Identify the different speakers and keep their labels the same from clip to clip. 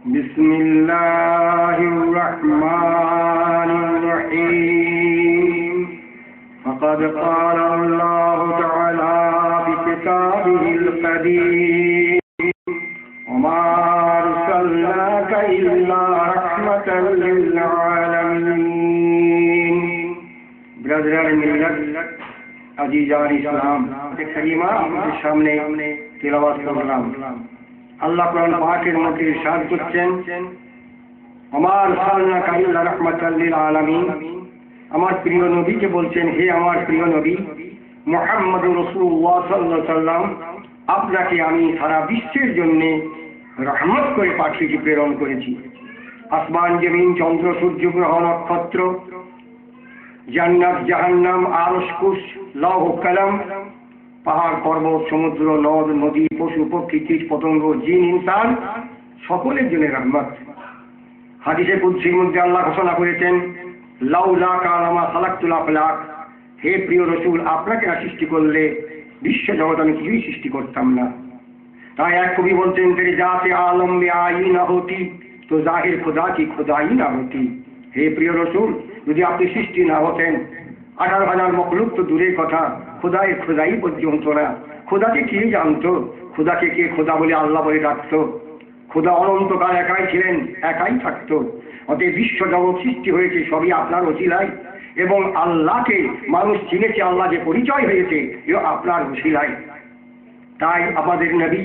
Speaker 1: বিসমিল্লাহির রহমানির রহিম। ফাকাদ ক্বালা আল্লাহু তাআলা বিকিতাবিহিল কারীম ওয়া মা আরসালনাকা ইল্লা রাহমাতাল লিল আলামিন। ব্রাদার মিল্লাত আজিজান ইসলাম কারিমা আমাদের সামনে তেলাওয়াত করলাম। আল্লাহ কোরআন পাকের মধ্যে ইরশাদ করছেন, আমার আরসালনাকা ইল্লা রাহমাতাল লিল আলামিন। আমার প্রিয় নবীকে বলছেন, হে আমার প্রিয় নবী মুহাম্মদুর রাসূলুল্লাহ সাল্লাল্লাহু আলাইহি ওয়াসাল্লাম, আপনাকে আমি সারা বিশ্বের জন্য রহমত করে পাঠিয়ে প্রেরণ করেছি। আসমান জমিন চন্দ্র সূর্য গ্রহ নক্ষত্র জান্নাত জাহান্নাম আরশ কুরসি লৌহ কলম পাহাড় পর্বত সমুদ্র নদ নদী পশু পক্ষী কীট পতঙ্গ জিন ইনসান সকলের জন্য রহমত। হাদিসে কুদসির মধ্যে আল্লাহ ঘোষণা করেছেন, লাউলা কালামা খালাকতুল আফলাক, হে প্রিয় রাসূল, আপনাকে না সৃষ্টি করলে বিশ্ব জগৎ আমি কিছুই সৃষ্টি করতাম না। তাই এক কবি বলছেন, তেরে জাতে আলম মে আই না হতি তো জাহির খুদা কি খুদাই না হতি। হে প্রিয় রাসূল, যদি আপনি সৃষ্টি না হতেন 18,000 মখলুক তো দূরের কথা, খোদাই পর্যন্ত না। খোদাকে কে জানতো? খোদাকে কে খোদা বলে আল্লাহ বলে ডাকতো? খোদা অনন্তকাল একাই ছিলেন, একাই থাকতো। অতএব বিশ্ব জগৎ সৃষ্টি হয়েছে সবই আপনার ওসিলায়, এবং আল্লাহকে মানুষ চিনেছে, আল্লাহ যে পরিচয় হয়েছে এও আপনার ওসিলায়। তাই আমাদের নবী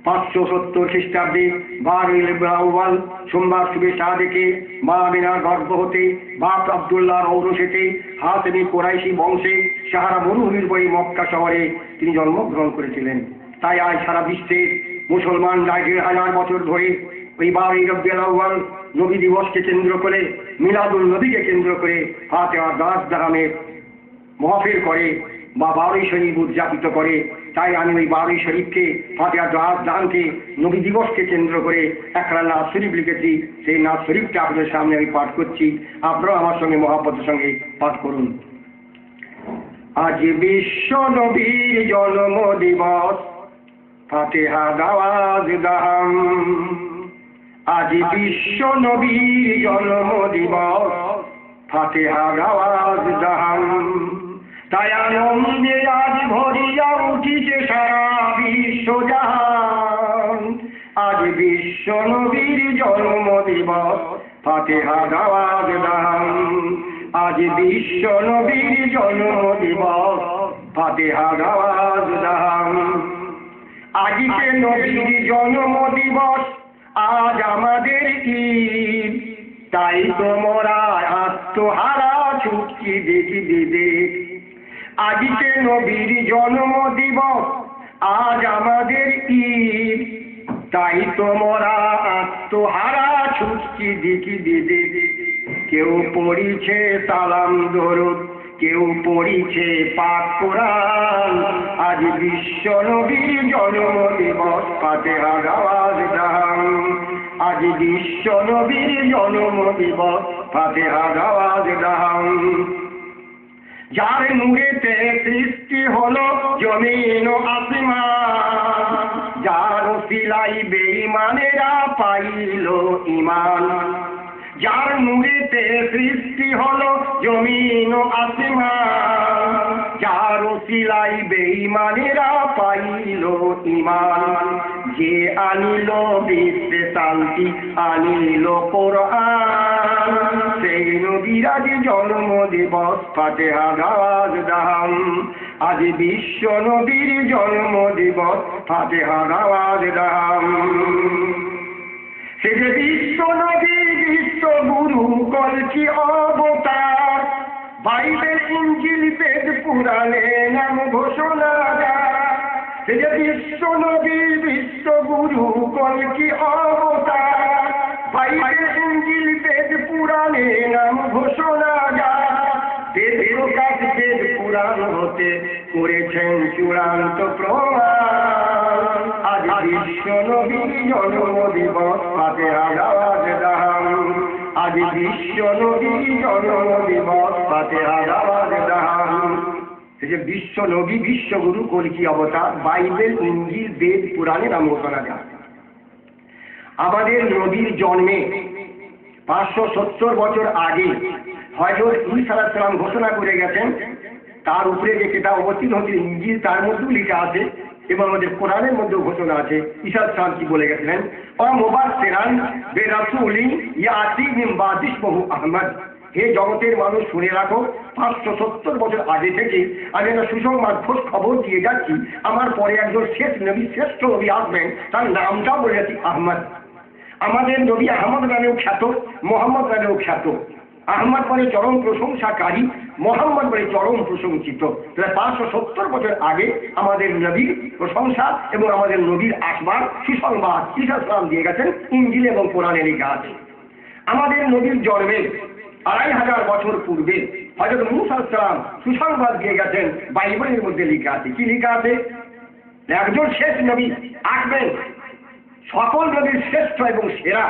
Speaker 1: 570 খ্রিস্টাব্দে 12 রবিউল আউয়াল সোমবার শুভে সাদেকে মা আমিনার গর্ভ হতে বাপ আব্দুল্লাহর ঔরসেতে হাশমি কুরাইশি বংশে সাহারা মরুভূমির বই মক্কা শহরে তিনি জন্মগ্রহণ করেছিলেন। তাই আজ সারা বিশ্বে মুসলমান 1,500 বছর ধরে ওই 12 রবিউল আউয়াল নবী দিবসকে কেন্দ্র করে, মিলাদুল নবীকে কেন্দ্র করে ফাতিহা দাস দারামের মাহফিল করে বা 12 শরীফ উদযাপিত করে। তাই আমি ওই 12 শরীফকে ফাতিহা দাস দানকে নবী দিবসকে কেন্দ্র করে একটা নাজ শরীফ লিখেছি। সেই নাজ শরীফটা আপনাদের সামনে আমি পাঠ করছি, আপনারাও আমার সঙ্গে মহব্বতের সঙ্গে পাঠ করুন। আজ বিশ্ব নবীর জন্ম দিবস, ফাতিহা দাওয়াজ দাম। আজ বিশ্ব নবীর জন্ম দিবস, ফাতিহা দাওয়াজ দাম। তাই আনন্দে আজ ভরিয়া উঠিছে সারা বিশ্বজাহান। আজ বিশ্ব নবীর জন্ম দিবস, ফাতিহা দাওয়াজ দাম। আজ বিশ্ব নবীর জন্ম দিবস, ফাতিহা দাওয়াজ দাম। আজকে নবীর জন্ম দিবস, আজ আমাদের ঈদ। তাই তোমরা আত্মহারা ছুটছি দেখি বিদেশ। আজকে নবীর জন্ম দিবস, আজ আমাদের ঈদ। তাই তোমরা আত্মহারা ছুটছি দেখি বিদেশ। কেউ পড়িছে সালাম দরুদ, কেউ পড়িছে পাক কোরআন। আজ বিশ্ব নবীর জন্ম দিবস, ফাতিহা দাওয়াজ দাম। আজ বিশ্ব নবীর জন্ম দিবস, ফাতিহা দাওয়াজ দাম। যার নূরেতে সৃষ্টি হলো জমিন ও আসমান, যার ওসিলাই বেঈমানেরা পাইল ঈমান। যার নূরেতে সৃষ্টি হলো জমিন ও আসমান, যার ওসিলাই বেঈমানেরা পাইল ঈমান। যে আনিল বিশ্বে শান্তি, আনিল কোরআন, সেই নবীর আজ জন্ম দিবস, ফাতিহা দাওয়াজ দাম। আজ বিশ্ব নবীর জন্ম দিবস, ফাতিহা দাওয়াজ দাম। সে যে বিশ্ব নবী বিশ্ব গুরু কলকি অবতার, বাইবেল ইনজিল বেদ পুরাণে নাম ঘোষণা যায়। সে যে বিশ্ব নবী বিশ্ব গুরু কলকি অবতার, বাইবেল ইনজিল বেদ পুরাণে নাম ঘোষণা যায়। বেদ প্রকাশ বেদ পুরাণ হতে করেছেন চূড়ান্ত প্রমাণ। আজ বিশ্ব নবীর জন্ম দিবস, ফাতিহা দাওয়াজ দাম। আজ বিশ্ব নবীর জন্ম দিবস, ফাতিহা দাওয়াজ দাম। এই যে বিশ্ব নবী বিশ্বগুরু কলকি অবতার, বাইবেল ইনজিল বেদ পুরাণে নাম ঘোষণা যায়। আমাদের নবীর জন্মে 570 বছর আগে হযরত ঈসা আলাইহিস সালাম ঘোষণা করে গেছেন, তার উপরে যে কিতাব অবতীর্ণ হচ্ছে ইনজিল তার মধ্যেও লেখা আছে এবং আমাদের কোরআনের মধ্যেও ঘোষণা আছে। ঈসা আলাইহিস সালাম কি বলে গেছিলেন, ওয়া মুবাশশিরান বিরাসূলিন ইয়াতি মিন বাদি ইসমুহু আহমদ। হে জগতের মানুষ শুনে রাখো, 570 বছর আগে থেকে আমি একটা সুসংবাদ খোঁজ খবর দিয়ে যাচ্ছি, আমার পরে একজন শেষ নবী, শ্রেষ্ঠ নবী আসবেন, তার নামটাও বলে যাচ্ছি আহমদ। আমাদের নবী আহমদ নামেও খ্যাত, মোহাম্মদ নামেও খ্যাত। আহমদ মানে চরম প্রশংসাকারী, মোহাম্মদ মানে চরম প্রশংসিত। তাহলে 570 বছর আগে আমাদের নবীর প্রশংসা এবং আমাদের নবীর আসবার সুসংবাদ ঈসা আলাইহিস সালাম দিয়ে গেছেন, ইনজিল এবং কোরআনে লেখা আছে। আমাদের নবীর জন্মের 2500 বছর পূর্বে হযরত মূসা আলাইহিস সালাম সুসংবাদ দিয়ে গেছেন, বাইবেলের মধ্যে লেখা আছে। কি লেখা আছে? একজন শেষ নবী আসবেন, সকল নবীর শ্রেষ্ঠ এবং সেরা,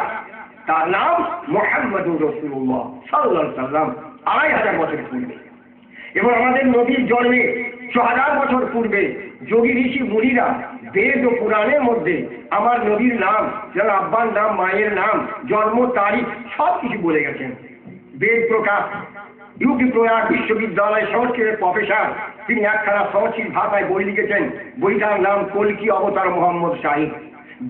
Speaker 1: তার নাম মুহাম্মদুর রাসূলুল্লাহ সাল্লাল্লাহু আলাইহি ওয়াসাল্লাম, 2500 বছর পূর্বে। এবং আমাদের নবীর জন্মে 1000 বছর পূর্বে যোগী ঋষি মুনিরা বেদ ও পুরাণের মধ্যে আমার নবীর নাম, যেন আব্বার নাম, মায়ের নাম, জন্ম তারিখ সব কিছু বলে গেছেন। বেদ প্রকাশ ইউপি প্রয়াগ বিশ্ববিদ্যালয় সংস্কৃতের প্রফেসর, তিনি একখানা সংস্কৃত ভাষায় বই লিখেছেন, বইটার নাম কলকি অবতার মোহাম্মদ সাহিব।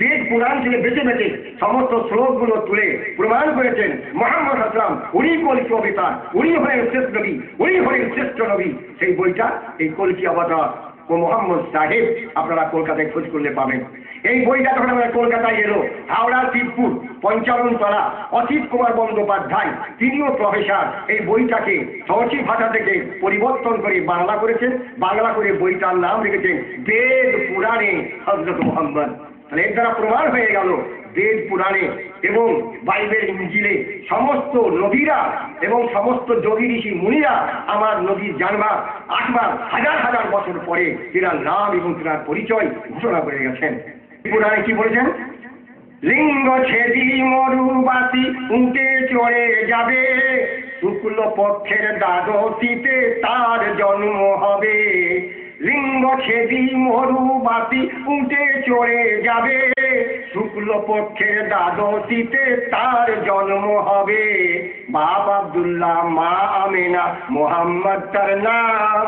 Speaker 1: বেদ পুরাণ থেকে বেছে বেছে সমস্ত শ্লোকগুলো তুলে প্রমাণ করেছেন মুহাম্মদ আসলাম উনি কলকি অবতার, উনি হলেন শ্রেষ্ঠ নবী, উনি হলেন শ্রেষ্ঠ নবী। সেই বইটা এই কলকি অবতার ও মোহাম্মদ সাহেব আপনারা কলকাতায় খোঁজ করলে পাবেন। এই বইটা যখন আমরা কলকাতায় এলো, হাওড়া শিবপুর 55 তলা অসিত কুমার বন্দ্যোপাধ্যায়, তিনিও প্রফেসর, এই বইটাকে সংস্কৃত ভাষা থেকে পরিবর্তন করে বাংলা করেছেন। বাংলা করে বইটার নাম রেখেছেন বেদ পুরাণে হযরত মুহাম্মদ। তাহলে এর দ্বারা প্রমাণ হয়ে গেল বেদ পুরাণে এবং বাইবেল ইনজিলে সমস্ত নবীরা এবং সমস্ত যোগী ঋষি মুনিরা আমার নবীর জানবার আসবার হাজার হাজার বছর পরে তিনার নাম এবং তিনার পরিচয় ঘোষণা করে গেছেন। পুরাণে কি বলেছেন? লিঙ্গ ছেদি মরুবাসী উঠে চড়ে যাবে, শুক্ল পক্ষের দ্বাদশীতে তার জন্ম হবে। লিঙ্গ ছেদি মরুবাসী উঠে চড়ে যাবে, শুক্ল পক্ষের দ্বাদশীতে তার জন্ম হবে। বাপ আব্দুল্লাহ, মা আমেনা, মোহাম্মদ তার নাম।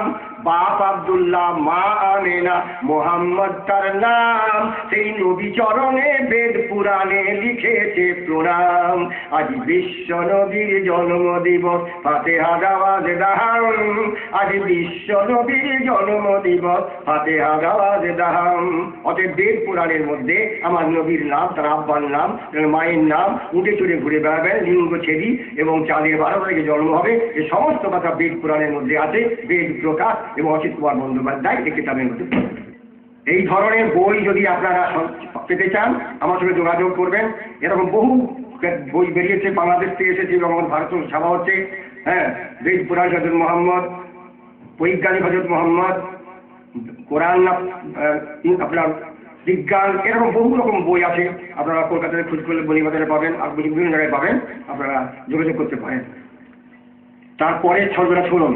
Speaker 1: বাপ আব্দুল্লাহ, মা আমেনা, মোহাম্মদ তার নাম। সেই নবী চরণে বেদ পুরাণে লিখেছে প্রণাম। আজ বিশ্ব নবীর জন্ম দিবস, ফাতিহা আওয়াজ দাও। আজ বিশ্ব নবীর জন্ম দিবস, ফাতিহা আওয়াজ দাও। অতএব বেদ পুরাণের মধ্যে আমার নবীর নাম, তার আব্বার নাম, তার মায়ের নাম, উঠে চড়ে ঘুরে বেড়াবেন, লিঙ্গ ছেদি এবং চাঁদের 12 তারিখে জন্ম হবে, এই সমস্ত কথা বেদ পুরাণের মধ্যে আছে। বেদ প্রকাশ এবং অসিত কুমার বন্দ্যোপাধ্যায় এই কিতাবের মধ্যে। এই ধরনের বই যদি আপনারা পেতে চান আমার সঙ্গে যোগাযোগ করবেন। এরকম বহু বই বেরিয়েছে, বাংলাদেশ থেকে এসেছে এবং আমার ভারত ছাপা হচ্ছে। হ্যাঁ, বেদ পুরাণ হযরত মুহাম্মদ, বৈজ্ঞানিক হযরত মুহাম্মদ, কোরআন আপনার বিজ্ঞান, এরকম বহু রকম বই আছে। আপনারা কলকাতায় খোঁজ করলে বইবাজারে পাবেন, আর বিভিন্ন জায়গায় পাবেন, আপনারা যোগাযোগ করতে পারেন। তারপরে ছবিটা শুনুন।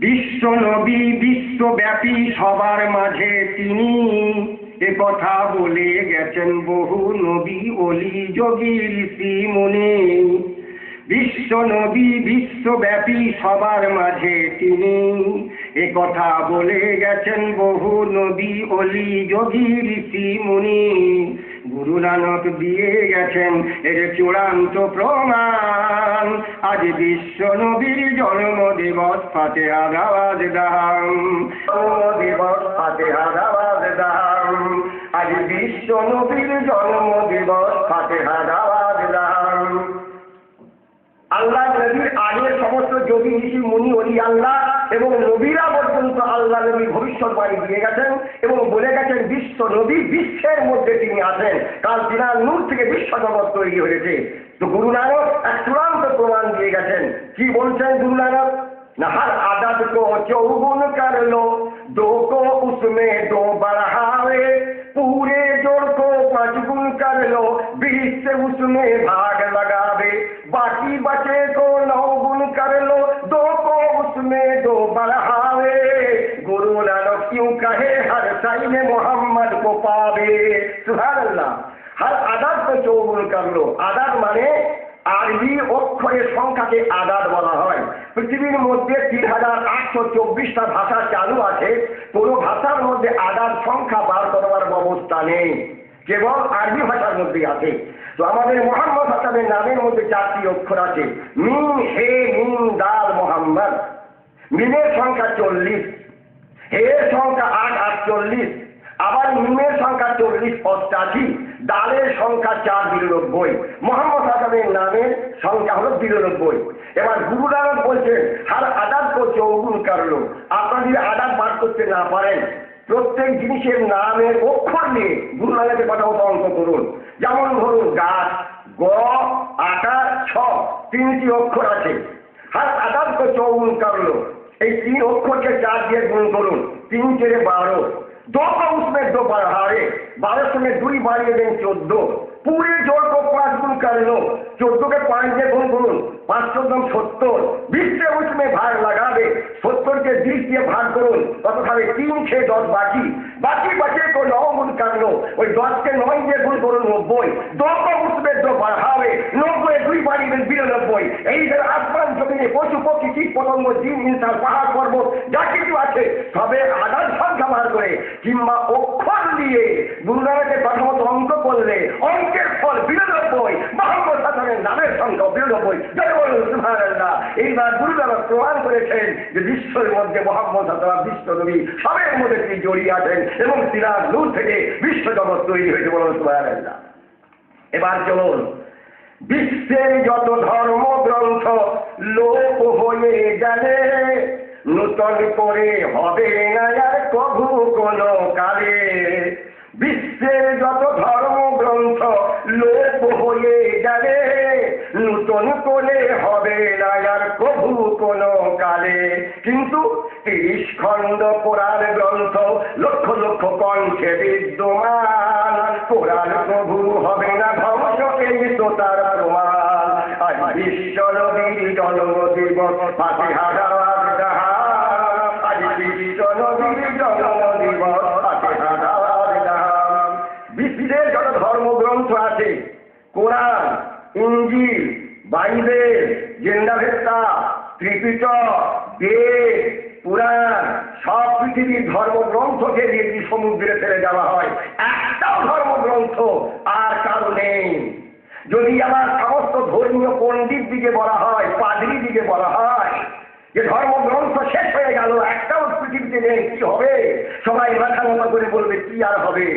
Speaker 1: বিশ্ব নবী বিশ্বব্যাপী সবার মাঝে তিনি, এ কথা বলে গেছেন বহু নবী ওলি যোগী ঋষি মুনি। বিশ্ব নবী বিশ্বব্যাপী সবার মাঝে তিনি, এ কথা বলে গেছেন বহু নবী ওলি যোগী ঋষি মুনি। গুরু নানক দিয়ে গেছেন এর চূড়ান্ত প্রমাণ। আজ বিশ্ব নবীর জন্ম দিবস, ফাতিহা আওয়াজ দাও। জন্ম দিবস, ফাতিহা আওয়াজ দাও। আজ বিশ্ব নবীর জন্ম দিবস, ফাতিহা আওয়াজ দাও। আল্লাহ নবীর আগের সমস্ত যোগী ঋষি মুনি ওলি আল্লাহ এবং নবীরা পর্যন্ত আল্লাহ নবী ভবিষ্যৎবাণী দিয়ে গেছেন এবং বলে গেছেন বিশ্ব নবী বিশ্বের মধ্যে তিনি আছেন, কাল তিনার নূর থেকে বিশ্ব জগৎ তৈরি হয়েছে। তো গুরু নানক এক চূড়ান্ত প্রমাণ দিয়ে গেছেন। কি বলছেন গুরু নানক? না, हर आदत को चौगुन कर लो, 2 को उसमें 2 बढ़ावे, पूरे जोड़ को 5 गुण कर लो, 20 से उसमें भाग लगावे, बाकी बचे को 9 गुण कर लो, 2 को उसमें 2 बढ़ावे। गुरु नानक क्यों कहे हर साई में मोहम्मद को पावे। सुभान अल्लाह। हर आदत को
Speaker 2: চৌগুণ করলো। আদাদ মানে আরবি অক্ষরের সংখ্যাকে আদাদ বলা হয়। পৃথিবীর মধ্যে ৩,৮২৪টা ভাষা চালু আছে, কোনো ভাষার মধ্যে আদাদ সংখ্যা বার করবার ব্যবস্থা নেই, কেবল আরবি ভাষার মধ্যে আছে। তো আমাদের মোহাম্মদ হাসানের নামের মধ্যে 4টি অক্ষর আছে, মিম হে মিম দাল মোহাম্মদ। মিমের সংখ্যা 40, হের সংখ্যা 848, আবার মিমের সংখ্যা 40 88, দালের সংখ্যা 492। মোহাম্মদ হাসানের নামের সংখ্যা হলো 92। এবার গুরু নানক বলছেন হার আদাদ কো চৌগুণ করলো। আপনারা যদি আদাদ বার করতে না পারেন, প্রত্যেক জিনিসের নামের অক্ষর নিয়ে গুরু নানকের কথা মতো অঙ্ক করুন। যেমন ধরুন গাছ, গ আকার ছ, 3টি অক্ষর আছে। হার আদাদ কো চৌগুণ করলো, এই 3 অক্ষরকে 4 দিয়ে গুণ করুন, 3 4 12। 2 को उसमें 2 बढ़ाए, 12 में 2 बढ़िए दें 14। पूरे जोड़ को 5 गुण कर लो, 14 के 5 দিয়ে গুণ করুন, 5 14 70। 20 से उसमें भाग लगा दे, 70 के 20 দিয়ে ভাগ করুন, কত হবে? 3 6 10 বাকি बचे को 9 गुण कर लो, ওই 10 के 9 দিয়ে গুণ করুন 90। 2 को उसमें 2 बढ़ावे, 90 2 বাড়িয়ে দেন 92। এই যে আসমান জমিনে পশু পক্ষী কীট পতঙ্গ জিন ইনসান পাহাড় পর্বত যা কিছু আছে সবে আদাদ সংখ্যা বার করে কিংবা অক্ষর দিয়ে গুরু নানকের কথা মতো অঙ্ক করলে অঙ্কের ফল 92। মোহাম্মদ হাসানের নামের সংখ্যা 92। জয় বলুন সুবহানাল্লাহ। এইবার গুরু নানক প্রমাণ করেছেন যে বিশ্বের মধ্যে মোহাম্মদ হাসান বিশ্ব নবী সবের মধ্যে তিনি জড়িয়ে আছেন এবং তিনার নূর থেকে বিশ্ব জগৎ তৈরি হয়েছে। বলুন সুবহানাল্লাহ। এবার চলুন, বিশ্বের যত ধর্মগ্রন্থ লোপ হয়ে গেলে নূতন করে হবে না আর কভু কোনো কালে। বিশ্বের যত ধর্মগ্রন্থ লোপ হয়ে গেলে নূতন করে হবে না আর কভু কোনো কালে। কিন্তু 30 খণ্ড কোরআন গ্রন্থ লক্ষ লক্ষ কণ্ঠে বিদ্যমান, কোরআন প্রভু হবে না ধ্বংস, এই তো তার প্রমাণ। আজ বিশ্ব নবীর জন্ম দিবস, ফাতিহা দাওয়াত দাহাম। আজ বিশ্ব নবীর জন্ম দিবস, ফাতিহা দাওয়াত দাহাম। বিশ্বের যত ধর্মগ্রন্থ আছে, কোরআন, ইঞ্জিল, বাইবেল, জেন্দাভেত্তা, ত্রিপিটক, বেদ, পুরাণ, সব পৃথিবীর ধর্মগ্রন্থকে দিয়ে সমুদ্রে ফেলে দেওয়া হয়, একটাও ধর্মগ্রন্থ আর কারো নেই। যদি আমার সমস্ত ধর্মীয় পণ্ডিত দিকে বলা হয়, পাদ্রী দিকে বলা হয় যে ধর্মগ্রন্থ শেষ হয়ে গেল, একটাও পৃথিবীতে নেই, কি হবে? সবাই মাথা মতো করে বলবে কি আর হবে?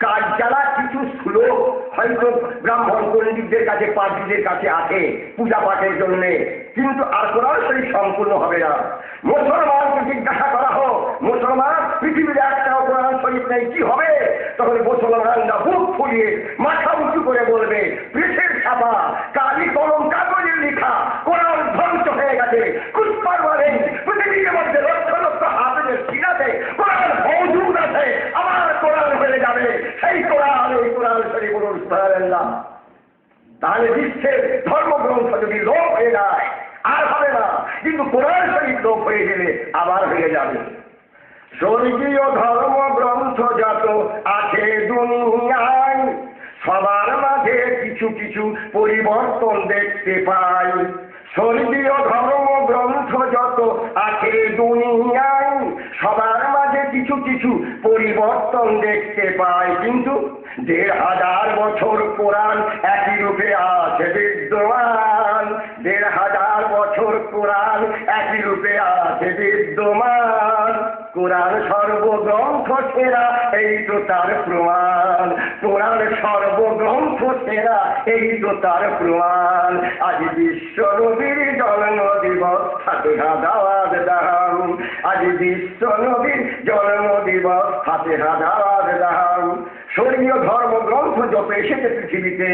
Speaker 2: কাজ জ্বালা কিছু শ্লোক হয়তো ব্রাহ্মণ পণ্ডিতদের কাছে, পাদ্রীদের কাছে আছে পূজা পাঠের জন্য, কিন্তু আর কোরআন শরীফ সম্পূর্ণ হবে না। মুসলমানকে জিজ্ঞাসা করা হোক, মুসলমান পৃথিবীর একটাও কোরআন শরীফ নেই, কি হবে? তখন মুসলমানরা বুক ফুলিয়ে মাথা উঁচু করে বলবে, পৃথিবীর ছাপা কালি কলম কাগজের লেখা কোরআন ধ্বংস হয়ে গেছে। পৃথিবীর মধ্যে লক্ষ লক্ষ হাফেজের সিরাতে কোরআন মওজুদ আছে, আমার কোরআন হয়ে যাবে সেই কোরআন, এই কোরআন শরীফ। বলুন সুবহানাল্লাহ। তাহলে বিশ্বের ধর্মগ্রন্থ যদি লোপ হয়ে যায় আর হবে না, কিন্তু কোরআন শরীফ লোপ হয়ে গেলে আবার হয়ে যাবে। স্বর্গীয় ধর্মগ্রন্থ যত আছে দুনিয়ায় সবার মাঝে কিছু কিছু পরিবর্তন দেখতে পাই। স্বর্গীয় ধর্মগ্রন্থ যত আছে দুনিয়ায় সবার মাঝে কিছু কিছু পরিবর্তন দেখতে পাই, কিন্তু ১,৫০০ বছর কোরআন একই রূপে আছে বিদ্যমান। ১,৫০০ বছর কোরআন একই রূপে আছে বিদ্যমান। কোরআন সর্বগ্রন্থ সেরা, এই তো তার প্রমাণ। কোরআন সর্বগ্রন্থ সেরা, এই তো তার প্রমাণ। আজ বিশ্ব নবীর জন্ম দিবস, ফাতিহা দাওয়াত দাহাম। আজ বিশ্ব নবীর জন্ম দিবস, ফাতিহা দাওয়াত দাহাম। স্বর্গীয় ধর্মগ্রন্থ যত এসেছে পৃথিবীতে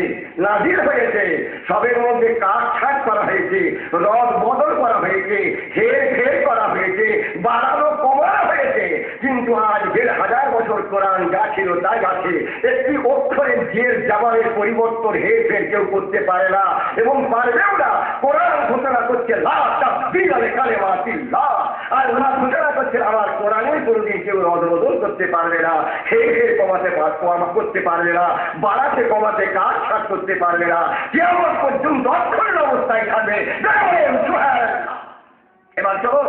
Speaker 2: নাজিল হয়েছে, সবের মধ্যে কাটছাঁট করা হয়েছে, রদ বদল করা হয়েছে, হের ফের করা হয়েছে, বাড়ানো কমানো হয়েছে। কিন্তু আজ 1500 বছর কোরআন যা ছিল তাই আছে। একটি অক্ষরের জের জাবারের পরিবর্তন হেরফের কেউ করতে পারে না এবং পারবেও না। কোরআন ঘোষণা করছে লা তাবদীলা লিকালিমাতিল্লাহ, আর ওরা ঘোষণা করছে আমার কোরআনের কোনোদিন কেউ রদবদল করতে পারবে না, হেরফের কমাতে করতে পারবে না, বাড়াতে কমাতে কাজ ছাড় করতে পারবে না, কিয়ামত পর্যন্ত অক্ষরের অবস্থায় থাকবে। এবার চলো,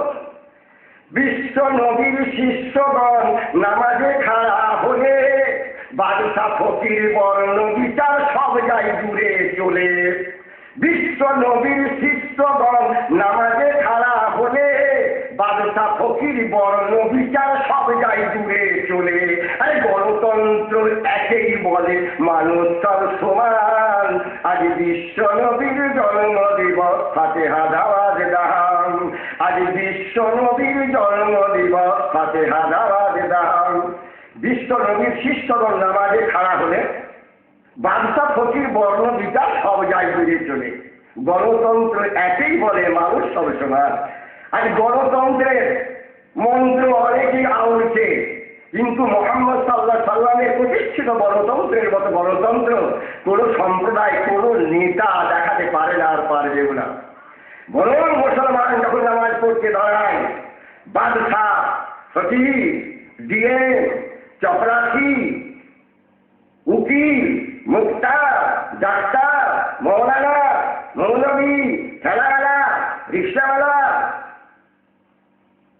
Speaker 2: বিশ্ব নবীর শিষ্যগণ নামাজে খাড়া হলে বাদশা ফকির বর্ণ বিচার সব যায় দূরে চলে। বিশ্ব নবীর শিষ্যগণ নামাজে খাড়া হলে বাদশা ফকির বর্ণ বিচার সব যায় দূরে চলে। আরে গণতন্ত্র একেই বলে মানুষ সব সমান, আজ বিশ্ব নবীর জন্ম দিবস ফাতিহা দাওয়াত দাও, আজ বিশ্ব নবীর জন্ম দিবস ফাতিহা দাওয়াত দাও। বিশ্ব নবীর শিষ্যগণ নামাজে খাড়া হলে বাদশা ফকির বর্ণ বিচার সব যায় দূরে চলে। গণতন্ত্র একেই বলে মানুষ সব সমান। আজ গণতন্ত্রের মন্ত্র অনেকেই আউলছে, কিন্তু মুহাম্মদ সাল্লাল্লাহু আলাইহি সাল্লামের প্রতিষ্ঠিত গণতন্ত্রের মতো গণতন্ত্র কোন সম্প্রদায় কোন নেতা দেখাতে পারে না আর পারবেও না। বরং মুসলমান যখন নামাজ পড়তে দাঁড়ায়, বাদশা ফকির ডিএম চপরাসি উকিল মুক্তার ডাক্তার মৌলানা মৌলবী ঠেলাওয়ালা রিক্সাওয়ালা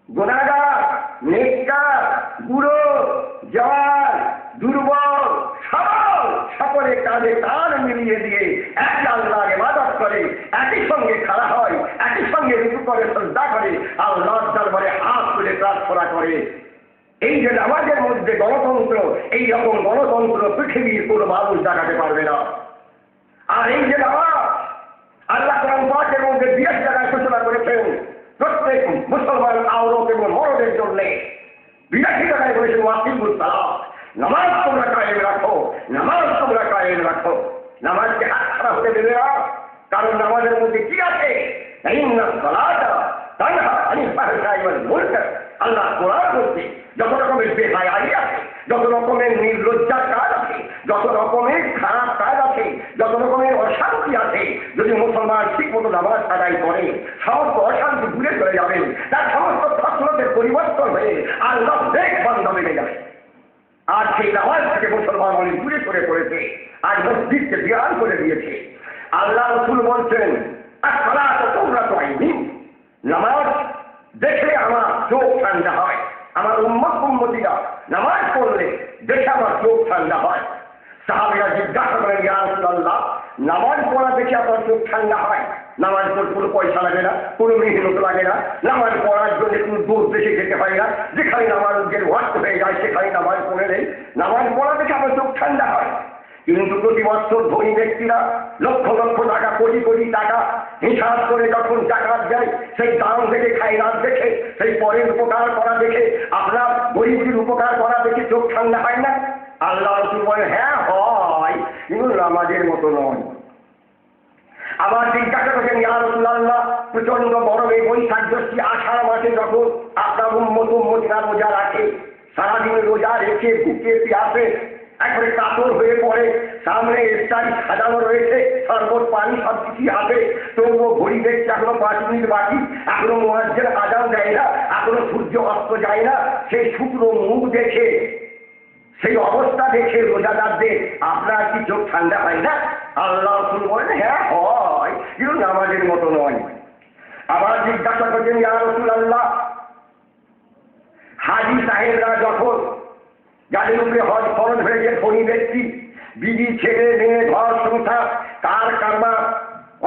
Speaker 2: গুনাহগার নেককার বুড়ো জওয়ান দুর্বল সবল সকলে কাঁধে কাঁধ মিলিয়ে দিয়ে এক আল্লাহর ইবাদত করে, একই সঙ্গে খাড়া হয়, একই সঙ্গে রুকু করে সিজদা করে, আল্লাহর দরবারে হাত তুলে প্রার্থনা করে। এই যে নামাজের মধ্যে গণতন্ত্র, এই রকম গণতন্ত্র পৃথিবীর কোনো মানুষ দেখাতে পারবে না। আর এই যে নামাজ আল্লাহ কোরআন পাকের মধ্যে ২০ জায়গায় ঘোষণা করেছেন প্রত্যেক মুসলমান আওরত এবং মরদের জন্য। ৮২ জায়গায় বলেছেন ওয়াকিমুস সালাত, নামাজ তোমরা কায়েম রাখো, নামাজ তোমরা কায়েম রাখো। নামাজকে হাতছাড়া হতে দেবে না, কারণ নামাজের মধ্যে কি আছে? ইন্নাস সালাতা তানহা আনিল ফাহশাই ওয়াল মুনকার। আল্লাহ কোরআন বলছে যত রকমের বেহায়াই আছে, যত রকমের নির্লজ্জার কাজ আছে, যত রকমের খারাপ কাজ আছে, যত রকমের অশান্তি আছে, যদি মুসলমান ঠিক মতো নামাজ আদায় করে সমস্ত অশান্তি দূরে চলে যাবেন, তার সমস্ত ফসলতের পরিবর্তন হয়ে আল্লাহ দেখ বন্ধ বেড়ে যাবে। আর সেই নামাজ থেকে মুসলমান অনেক দূরে সরে পড়েছে, আর মসজিদকে বিরান করে দিয়েছে। আল্লাহ রাসূল বলছেন আসসালাতু কুররাতু আইনি, নামাজ দেখে আমার চোখ ঠান্ডা হয়। আমার উম্মতীরা নামাজ পড়লে দেখে আমার চোখ ঠান্ডা হয়। সাহাবীরা জিজ্ঞাসা করেন ইয়া রাসূলুল্লাহ, নামাজ পড়া দেখে আপনার চোখ ঠান্ডা হয়? নামাজ পড়তে কোনো পয়সা লাগে না, কোনো মেহনত লাগে না, নামাজ পড়ার জন্য কোনো দূর দেশে যেতে হয় না, যেখানে নামাজের ওয়াক্ত হয়ে যায় সেখানে নামাজ পড়ে নেই, নামাজ পড়া দেখে আমার চোখ ঠান্ডা হয়। কিন্তু প্রতি বছর ধনী ব্যক্তিরা লক্ষ লক্ষ টাকা কোটি কোটি টাকা হিসাব করে যখন জাকাত দেয়, সেই দাম দেখে খায়রাত দেখে, সেই পরের উপকার করা দেখে, আপনার গরিবদের উপকার করা দেখে চোখ ঠান্ডা হয় না? আল্লাহ রাসূল বলেন হ্যাঁ হয়, কিন্তু নামাজের মতো নয়। আবার জিজ্ঞাসা করেন ইয়া রাসূলুল্লাহ, প্রচন্ড গরমে বৈশাখ জ্যৈষ্ঠ আষাঢ় মাসে যখন আপনার উম্মতীরা রোজা রাখে, সারাদিন রোজা রেখে ভুকে পিয়াসে একবারে কাতর হয়ে পড়ে, সামনে ইফতারি সাজানো রয়েছে, শরবত পানি সব কিছু আছে, তবুও ঘড়ি দেখছে এখনো 5 মিনিট বাকি, এখনো মুয়াজ্জিন আযান দেয় না, এখনো সূর্য অস্ত যায় না। সেই শুকনো মুখ দেখে, সেই অবস্থা দেখে রোজাদারদের আপনার কি চোখ ঠান্ডা হয় না? আল্লাহ রাসূল বলেন হ্যাঁ হয়, কিন্তু নামাজের মতো নয়। আবার জিজ্ঞাসা করছেন ইয়া রাসূলুল্লাহ, হাজী সাহেবরা যখন যাদের উপরে হজ ফরজ হয়েছে, ধনী ব্যক্তি, বিবি ছেলে মেয়ে ঘর সংসার কার কারবার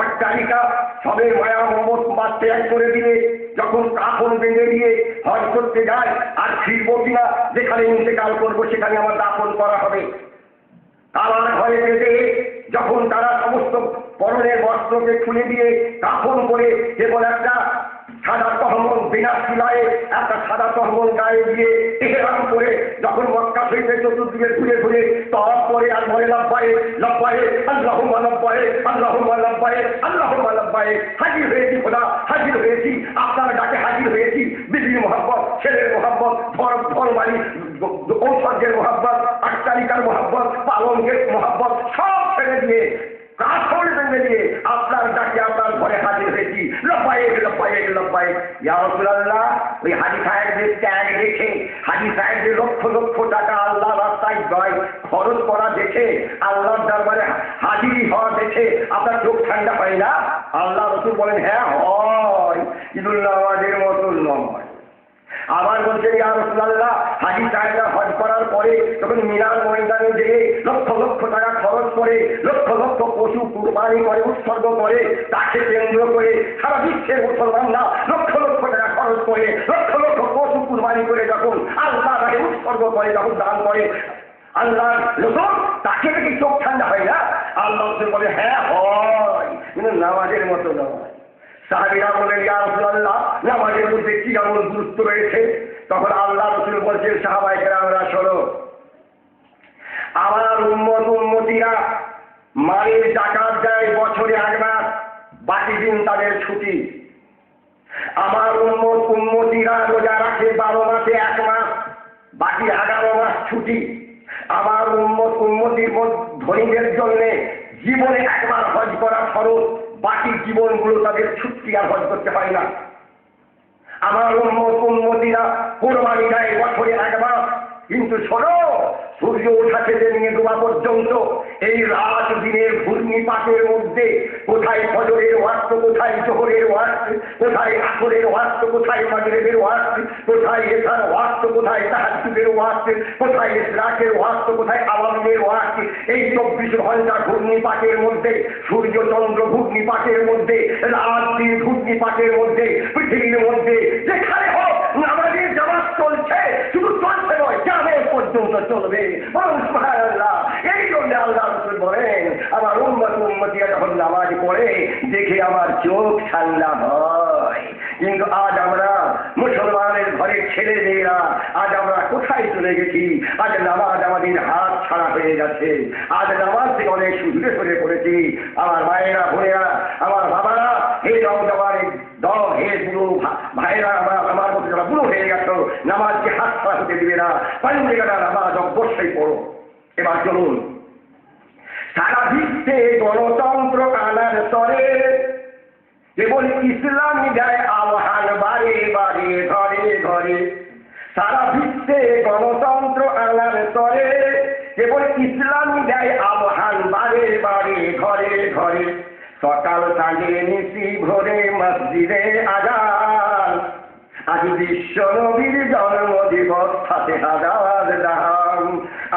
Speaker 2: অট্টালিকা সবের মায়া মমত ত্যাগ করে দিয়ে যখন কাফন বেঁধে দিয়ে হজ করতে যায়, আর ফিরবো কিনা, যেখানে ইন্তেকাল করবো সেখানে আমার দাফন করা হবে, কালার ঘরে বেঁধে যখন তারা সমস্ত পরনের বস্ত্রকে খুলে দিয়ে কাফন করে কেবল একটা সাদা তহমল বিনা সিলায়ে একটা সাদা তহমল গায়ে দিয়ে ইহরাম করে যখন মক্কা থেকে চতুর্দিকে ঘুরে ঘুরে তওয়াফ করে আর বলে লাব্বাইক লাব্বাইক আল্লাহুম্মা লাব্বাইক আল্লাহুম্মা লাব্বাইক আল্লাহুম্মা লাব্বাইক, হাজির হয়েছি খোদা, হাজির হয়েছি, আপনার ডাকে হাজির হয়েছি, বিবি মোহাম্মদ ছেলের মোহাব্বত, ঘর বাড়ি ঔষধের মোহাব্বত, আটচালিকার মোহাব্বত, পালঙ্কের মোহাব্বত সব ছেড়ে দিয়ে কাঠল ভেঙে দিয়ে আপনার ডাকে আপনার ঘরে হাজির হয়েছি। লব্বাইক লব্বাইক লব্বাইক ইয়া রাসূলুল্লাহ। ওই হাজী সাহেবদের ত্যাগ দেখে, হাজী সাহেবদের লক্ষ লক্ষ টাকা আল্লাহ রাস্তায় খরচ করা দেখে, আল্লাহর দরবারে হাজিরি হওয়া দেখে আপনার চোখ ঠান্ডা হয় না? আল্লাহ রাসূল বলেন হ্যাঁ হয়, ঈদুল নামাজের মতন নয়। আবার বলছেন ইয়া রাসূলুল্লাহ, হাজী সাহেবরা হজ করার পরে যখন মিনার ময়দানে যেয়ে লক্ষ লক্ষ টাকা খরচ করে, লক্ষ লক্ষ পশু কুরবানি করে, উৎসর্গ করে, তাকে কেন্দ্র করে সারা বিশ্বের মুসলমানরা লক্ষ লক্ষ টাকা খরচ করে, লক্ষ লক্ষ পশু কুরবানি করে যখন আল্লাহ তাকে উৎসর্গ করে, যখন দান করে আল্লাহর রাসূল, তাকে দেখে চোখ ঠান্ডা হয় না? আল্লাহ রাসূল বলে হ্যাঁ হয়, কিন্তু নামাজের মতো নয়। সাহাবীরা বলেন ইয়া রাসূলুল্লাহ, নামাজের মধ্যে কি এমন গুরুত্ব রয়েছে? তখন আল্লাহ রাসূল বলছেন সাহাবায়ে কেরামরা শোনো, আমার উম্মতিরা মালের যাকাত দেয় বছরে একবার, বাকি দিন তাদের ছুটি। আমার উম্মতিরা রোজা রাখে 12 মাসে 1 মাস, বাকি 11 মাস ছুটি। আমার উম্মতির ধনীদের জন্য জীবনে একবার হজ করা ফরজ, বাকি জীবনগুলো তাদের ছুটি আর হজ করতে হয় না। আমার উম্মতিরা কোরবানি দেয় বছরে 1 মাস, কিন্তু শোনো, সূর্য ওঠা থেকে নিয়ে ডোবা পর্যন্ত এই রাত দিনের ঘূর্ণিপাতের মধ্যে কোথায় ফজরের ওয়াক্ত, কোথায় জোহরের ওয়াক্ত, কোথায় আসরের ওয়াক্ত, কোথায় মাগরিবের ওয়াক্ত, কোথায় এশার ওয়াক্ত, কোথায় তাহাজ্জুদের ওয়াক্ত, কোথায় ইশরাকের ওয়াক্ত, কোথায় আওয়ামের ওয়াক্ত। এই 24 ঘন্টা ঘূর্ণিপাতের মধ্যে, সূর্য চন্দ্র ঘূর্ণিপাতের মধ্যে, রাত দিন ঘূর্ণিপাতের মধ্যে, পৃথিবীর মধ্যে যেখানে হোক নামাজের জামাত চলছে, শুধু চলছে নয়, কিয়ামত পর্যন্ত চলবে। সুবহানাল্লাহ। এই জন্য আল্লাহ রাসূল বলেন আমার উম্মতিরা যখন নামাজ পড়ে দেখে আমার চোখ ঠান্ডা হয়। কিন্তু আজ আমরা মুসলমানের ঘরের ছেলে মেয়েরা আজ আমরা কোথায় চলে গেছি? আজ নামাজ আমাদের হাত ছাড়া হয়ে গেছে। আজ নামাজ থেকে অনেক দূরে সরে পড়েছি। আমার মায়েরা, বোনেরা, আমার বাবারা, হে নওজওয়ানের দল, হে বুড়ো ভাইরা, আমার মতো যারা বুড়ো হয়ে গেছ, নামাজকে হাত ছাড়া হতে দিবে না। পাঞ্জেগারা নামাজ অবশ্যই পড়ো। এবার চলুন, সারা বিশ্বে গণতন্ত্র আনার তরে কেবল ইসলামী দেয় আহ্বান বারে বারে ঘরে ঘরে। সারা বিশ্বে গণতন্ত্র আনার তরে কেবল ইসলামী দেয় আহ্বান বারে বারে ঘরে ঘরে। সকাল সাঁঝে নিশি ভোরে মসজিদে আজান, আজ বিশ্ব নবীর জন্ম দিবস, ফাতিহা দাওয়াত দাম।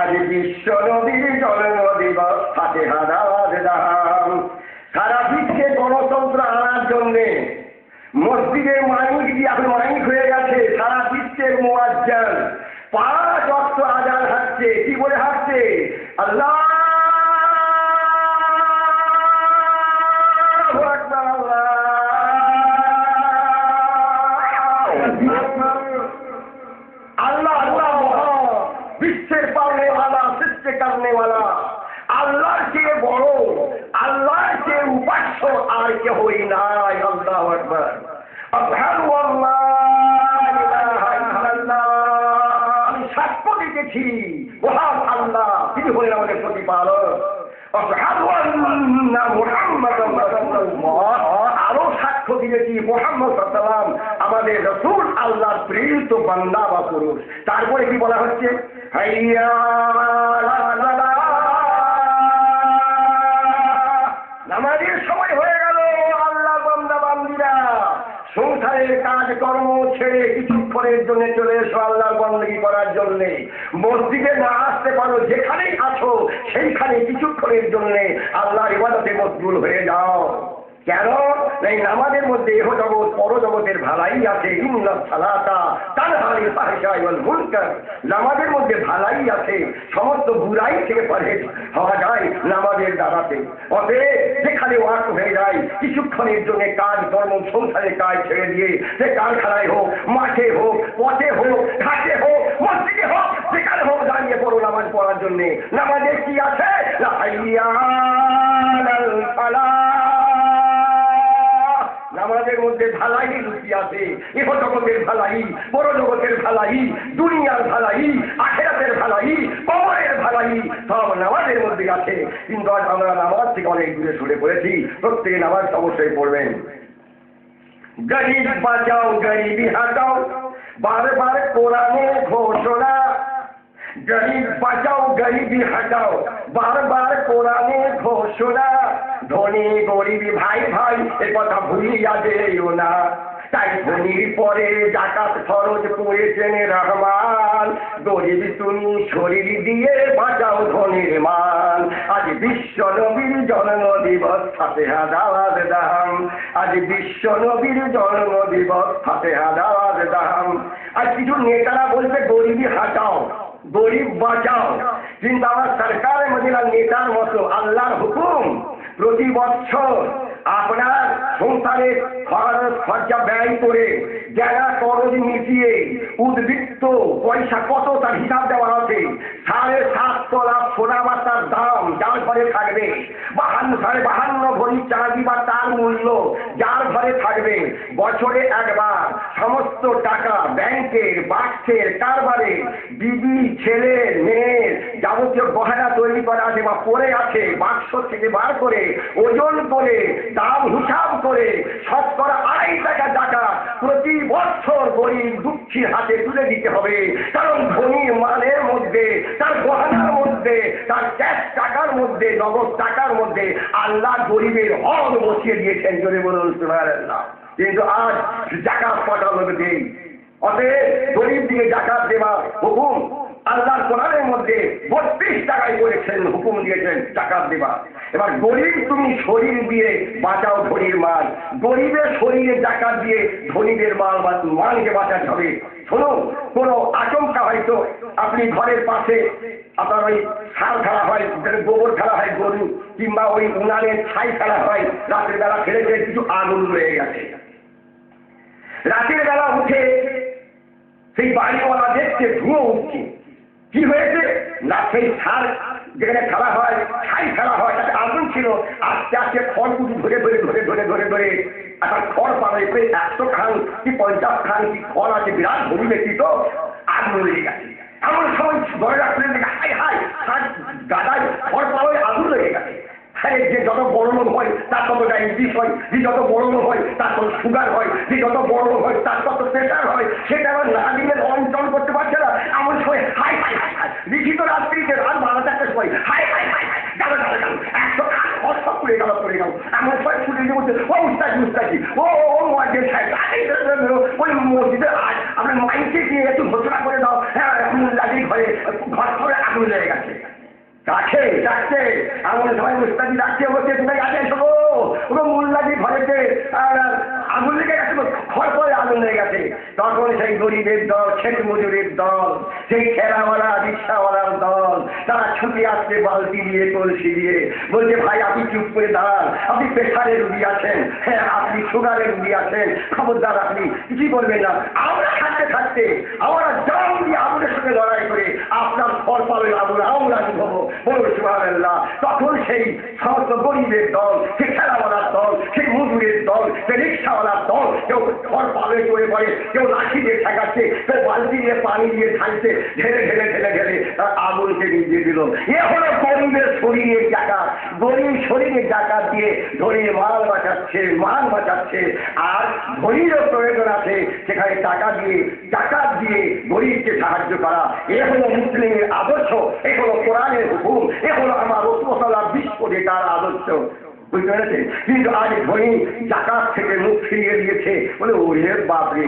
Speaker 2: আজ বিশ্ব নবীর জন্ম দিবস, ফাতিহা দাওয়াত দাম। সারা বিশ্বে গণতন্ত্র আনার জন্য মসজিদের মাইক দিয়ে এখন মাইক হয়ে গেছে। সারা বিশ্বের মুয়াজ্জিন 5 ওয়াক্ত আজান হাঁটছে। কি বলে হাঁটছে? আল্লাহ अल्लाह अल्लाह বিশ্বের পালনে वाला, সৃষ্টি करने वाला, আল্লাহর চেয়ে বড়, আল্লাহর চেয়ে উপাস্য আর কেউই নাই। আল্লাহু আকবার। আশহাদু আল্লা ইলাহা ইল্লাল্লাহ। আমি সাক্ষ্য দিতেছি মহান আল্লাহ, তিনি হলেন আমাদের প্রতিপালক। আশহাদু আন্না মুহাম্মাদান রাসূলুল্লাহ। আরো সাক্ষ্য দিয়েছি মুহাম্মদ সাল্লাল্লাহু আলাইহি ওয়াসাল্লাম আমাদের রাসূল, আল্লাহর প্রেরিত বান্দা বা পুরুষ। তারপরে কি বলা হচ্ছে? হাইয়া আলা নামাজের সময় হয়ে গেল। আল্লাহ বান্দা বান্দীরা সংসারের কাজকর্ম ছেড়ে কিছুক্ষণের জন্য চলে এসো আল্লাহর বন্দী করার জন্য। মসজিদে না আসতে পারো, যেখানেই আছো সেইখানে কিছুক্ষণের জন্য আল্লাহর ইবাদতে মশগুল হয়ে যাও। কেন? এই নামাজের মধ্যে এহ জগৎ পরজগতের ভালাই আছে। ইন্নাস সালাতা তানহা আনিল ফাহশাই ওয়াল মুনকার। নামাজের মধ্যে ভালাই আছে, সমস্ত বুরাই থেকে পরহেজ হওয়া যায় নামাজের দ্বারাতে। অতএব যেখানে ওয়াক্ত হয়ে যায় কিছুক্ষণের জন্য কাজ কর্ম, সংসারের কাজ ছেড়ে দিয়ে সে কারখানায় হোক, মাঠে হোক, পথে হোক, ঘাটে হোক, মসজিদে হোক, যেখানে হোক দাঁড়িয়ে পড়ো নামাজ পড়ার জন্য। নামাজে কি আছে? লা হাইয়া আলাল ফালাহ। নামাজের মধ্যে ভালাই লুকিয়ে আছে। ইহ জগতের ভালাই, বড় জগতের ভালাই, দুনিয়ার ভালাই, আখেরাতের ভালাই, কবরের ভালাই সব নামাজের মধ্যে আছে। কিন্তু আজ আমরা নামাজ থেকে অনেক দূরে সরে পড়েছি। প্রত্যেকে নামাজ অবশ্যই পড়বেন। গরিব বাঁচাও গরিবি হাটাও, বারবার কোরআনে ঘোষণা। গরিব বাঁচাও গরিবি হাটাও, বারবার কোরআনে ঘোষণা। ধনী গরিবি ভাই ভাই এ কথা ভুলিয়া যেও না। তাই ধনীর পরে জাকাত ফরজ করেছেন রহমান। গরিব তুমি শরীর দিয়ে বাঁচাও ধনীর মান। আজ বিশ্ব নবীর জন্ম দিবস, ফাতিহা দাওয়াত দাম। আজ বিশ্ব নবীর জন্ম দিবস, ফাতিহা দাওয়াত দাম। আজ কিছু নেতারা বলবে গরিবি হাটাও, গরিব বাঁচাও, কিন্তু আমার সরকারের মদিনা নেতার মতো আল্লাহর হুকুম প্রতি বছর আপনার সংসারের খরচ খরচা ব্যয় করে যারা খরচ মিটিয়ে উদ্বৃত্ত পয়সা কত তার হিসাব দেওয়া আছে। 7.5 লাখ সোনা বা তার দাম যার ঘরে থাকবে, 52 ভরি চাঁদি বা তার মূল্য যার ঘরে থাকবে, বছরে একবার সমস্ত টাকা ব্যাংকের বাক্সের কারবারে বিবি ছেলে মেয়ের যাবতীয় গহনা তৈরি করা আছে বা পড়ে আছে, বাক্স থেকে বার করে ওজন করে দাম হিসাব করে 2.5 টাকা টাকা প্রতি বছর গরিব দুঃখীর হাতে তুলে দিতে হবে। কারণ ধনীর মালের মধ্যে, তার গহনার মধ্যে, তার ক্যাশ টাকার মধ্যে, নগদ টাকার মধ্যে আল্লাহ গরিবের হক বসিয়ে দিয়েছেন। জোরে বলুন সুবহানাল্লাহ। কিন্তু আজ জাকাত পাঠানো দেই, অতএব গরিব দিয়ে জাকাত দেওয়ার হুকুম আল্লাহর কোরআনের মধ্যে 32 টাকায় করেছেন, হুকুম দিয়েছেন জাকাত দেবা। এবার গরিব তুমি শরীর দিয়ে বাঁচাও ধনীর মাল। গরিবের শরীরে জাকাত দিয়ে ধনীদের মাল বা মালকে বাঁচাতে হবে। শোনো, কোনো আচমকা হয়তো আপনি ঘরের পাশে আপনার ওই সার খেলা হয়, গোবর খেলা হয় গরু, কিংবা ওই উনানের ছাই খেলা হয়, রাতের বেলা ফেলে ফেলে কিছু আগুন রয়ে গেছে। রাতের বেলা উঠে সেই বাড়িওয়ালা দেখছে ধুয়ো উঠছে। কি হয়েছে না, সেই সার যেখানে খেলা হয়, ছাই খেলা হয়, তাতে আগুন ছিল। আস্তে আস্তে খড়গুলো ধরে ধরে ধরে ধরে ধরে ধরে একটা খড় পাবে, প্রায় 100 খান কি 50 খান কি খড় আছে, বিরাট ধরি দেখি তো আগুন লেগে গেছে। এমন সময় দরজা খুলে দেখে হাই হাই গাদায় খড় পাওয়ায় আগুন লেগে গেছে। যে যত বড় লোক হয় তার তত ডায়াবেটিস হয়, যে যত বড় লোক হয় তার তত সুগার হয়, যে যত বড় লোক হয় তার তত প্রেশার হয়। সেটা আবার না দিলে অঞ্চল করতে পারছে না। এমন সময় হাই হাই হাই হাই লিখিত রাত্রিতে রাত 12টার সময় হাই হাই হাই হাই গেল গেল গেল 100 সব পড়ে গেল পড়ে গেল। এমন সময় ছুটে দিয়ে বলছে ও উস্তাদি উস্তাদি ও মসজিদ সাহেব ওই মসজিদে আজ আপনার মাইকে দিয়ে একটু ঘোষণা করে দাও, হ্যাঁ লাগিয়ে ঘরে ঘর ঘরে আগুন লেগে গেছে। ডাকে ডাকছে এমন সময় উস্তাদি ডাকছে, বলছে তুমি কাছে এসো গো, ওগুলো মোল্লাদি ঘরেতে আগুন লেগে গেছে, ঘর করে আগুন লেগে গেছে। তখন সেই গরিবের দল, ক্ষেত মজুরের দল, সেই ঠেলাওয়ালা রিক্সাওয়ালার দল, তারা ছুটে আসছে বালতি দিয়ে কলসি দিয়ে, বলছে ভাই আপনি চুপ করে দাঁড়ান, আপনি প্রেশারের রুগী আছেন, হ্যাঁ আপনি সুগারের রুগী আছেন, খবরদার আপনি কিছুই বলবেন না। আমরা থাকতে থাকতে আমরা জান দিয়ে আগুনের সঙ্গে লড়াই করে আপনার ফল পাবেন আগুন, আমরা হবো। বলুন সুবহানাল্লাহ। তখন সেই সমস্ত গরিবের দল, সেই ঠেলাওয়ালার দল, সেই মজুরের দল, সেই রিক্সাওয়ালার দল, কেউ ফল পাবে চড়ে পড়ে, কেউ লাঠি দিয়ে ঠেকাচ্ছে, কেউ বালতি দিয়ে পানি দিয়ে ঢালছে, ঢেলে ঢেলে ঢেলে ঢেলে আগুনকে নিয়ে দিল। এ হলো গরিবের শরীরের জাকাত। গরিব শরীরের জাকাত দিয়ে ধনীর মাল বাঁচাচ্ছে, মান বাঁচাচ্ছে। আর ধনীরও প্রয়োজন আছে, সেখানে টাকা দিয়ে জাকাত দিয়ে গরিবকে সাহায্য করা। এ হলো মুসলিমের আদর্শ, এ হলো কোরআনের হুকুম, এ হলো আমার রাসূলুল্লাহ বিশ্ব নেতার আদর্শ। বুঝতে পেরেছে? কিন্তু আজ ধনী জাকাত থেকে মুখ ফিরিয়ে দিয়েছে, বলে ওরে বাপরে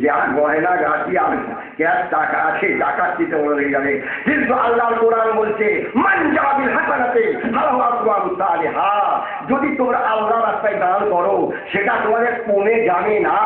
Speaker 2: যা গয়না গাছি আর ক্যাশ টাকা আছে জাকাত দিতে বলে যাবে। কিন্তু আল্লাহ কোরআন বলছে মান জাবিল হাসানাতে ফালাহু আজরুহা সালিহা। যদি তোমরা আল্লাহর রাস্তায় দান করো সেটা তোমাদের কমে যাবে না।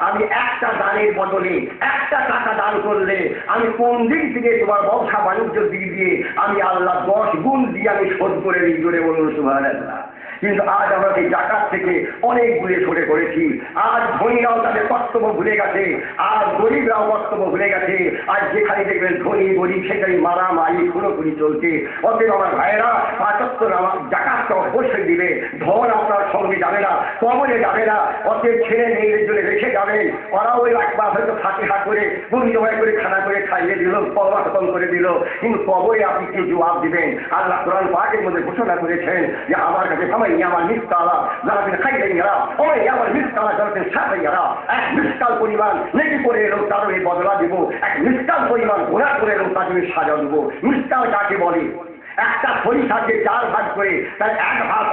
Speaker 2: আমি একটা দানের বদলে 1 টাকা দান করলে আমি কোন দিক থেকে তোমার ব্যবসা বাণিজ্য দিক দিয়ে আমি আল্লাহ 10 গুণ দিয়ে আমি শোধ করে দিই। জোরে বলুন সুবহানাল্লাহ। কিন্তু আজ আমরা এই জাকাত থেকে অনেক দূরে সরে পড়েছি। আজ ধনীরাও তাদের কর্তব্য ভুলে গেছে, আর গরিবরাও কর্তব্য ভুলে গেছে। আজ যেখানে দেখবেন ধনী গরিব সেখানে মারামারি খুনোখুনি চলছে। অতএব আমার ভাইয়েরা 75 জাকাতটা অবশ্যই দিবে। ধন আপনার সঙ্গে যাবে না, কবরে যাবে না, অতএব ছেলে মেয়েদের জন্য রেখে যাবেন। ওরা ওই একবার হয়তো ফাতিহা করে বুড়ি জবাই করে খানা করে খাইয়ে দিল, কলমা খতম করে দিল, কিন্তু কবরে আপনি কি জবাব দিবেন? আল্লাহ কোরআন পাকের মধ্যে ঘোষণা করেছেন যে আমার কাছে সবাই আমার মিসকালা যারা খাইলেন ওই আমার মিসকালা যারা সাহাইয়ারা এক মিসকাল পরিমাণ নেকি করে এলো তার এই বদলা দিব, এক মিসকাল পরিমাণ ঘোড়া করে এলো তাকে সাজা দেবো। মিসকাল কাকে বলে? একটা সরিষাকে 4 ভাগ করে তার 1 ভাগ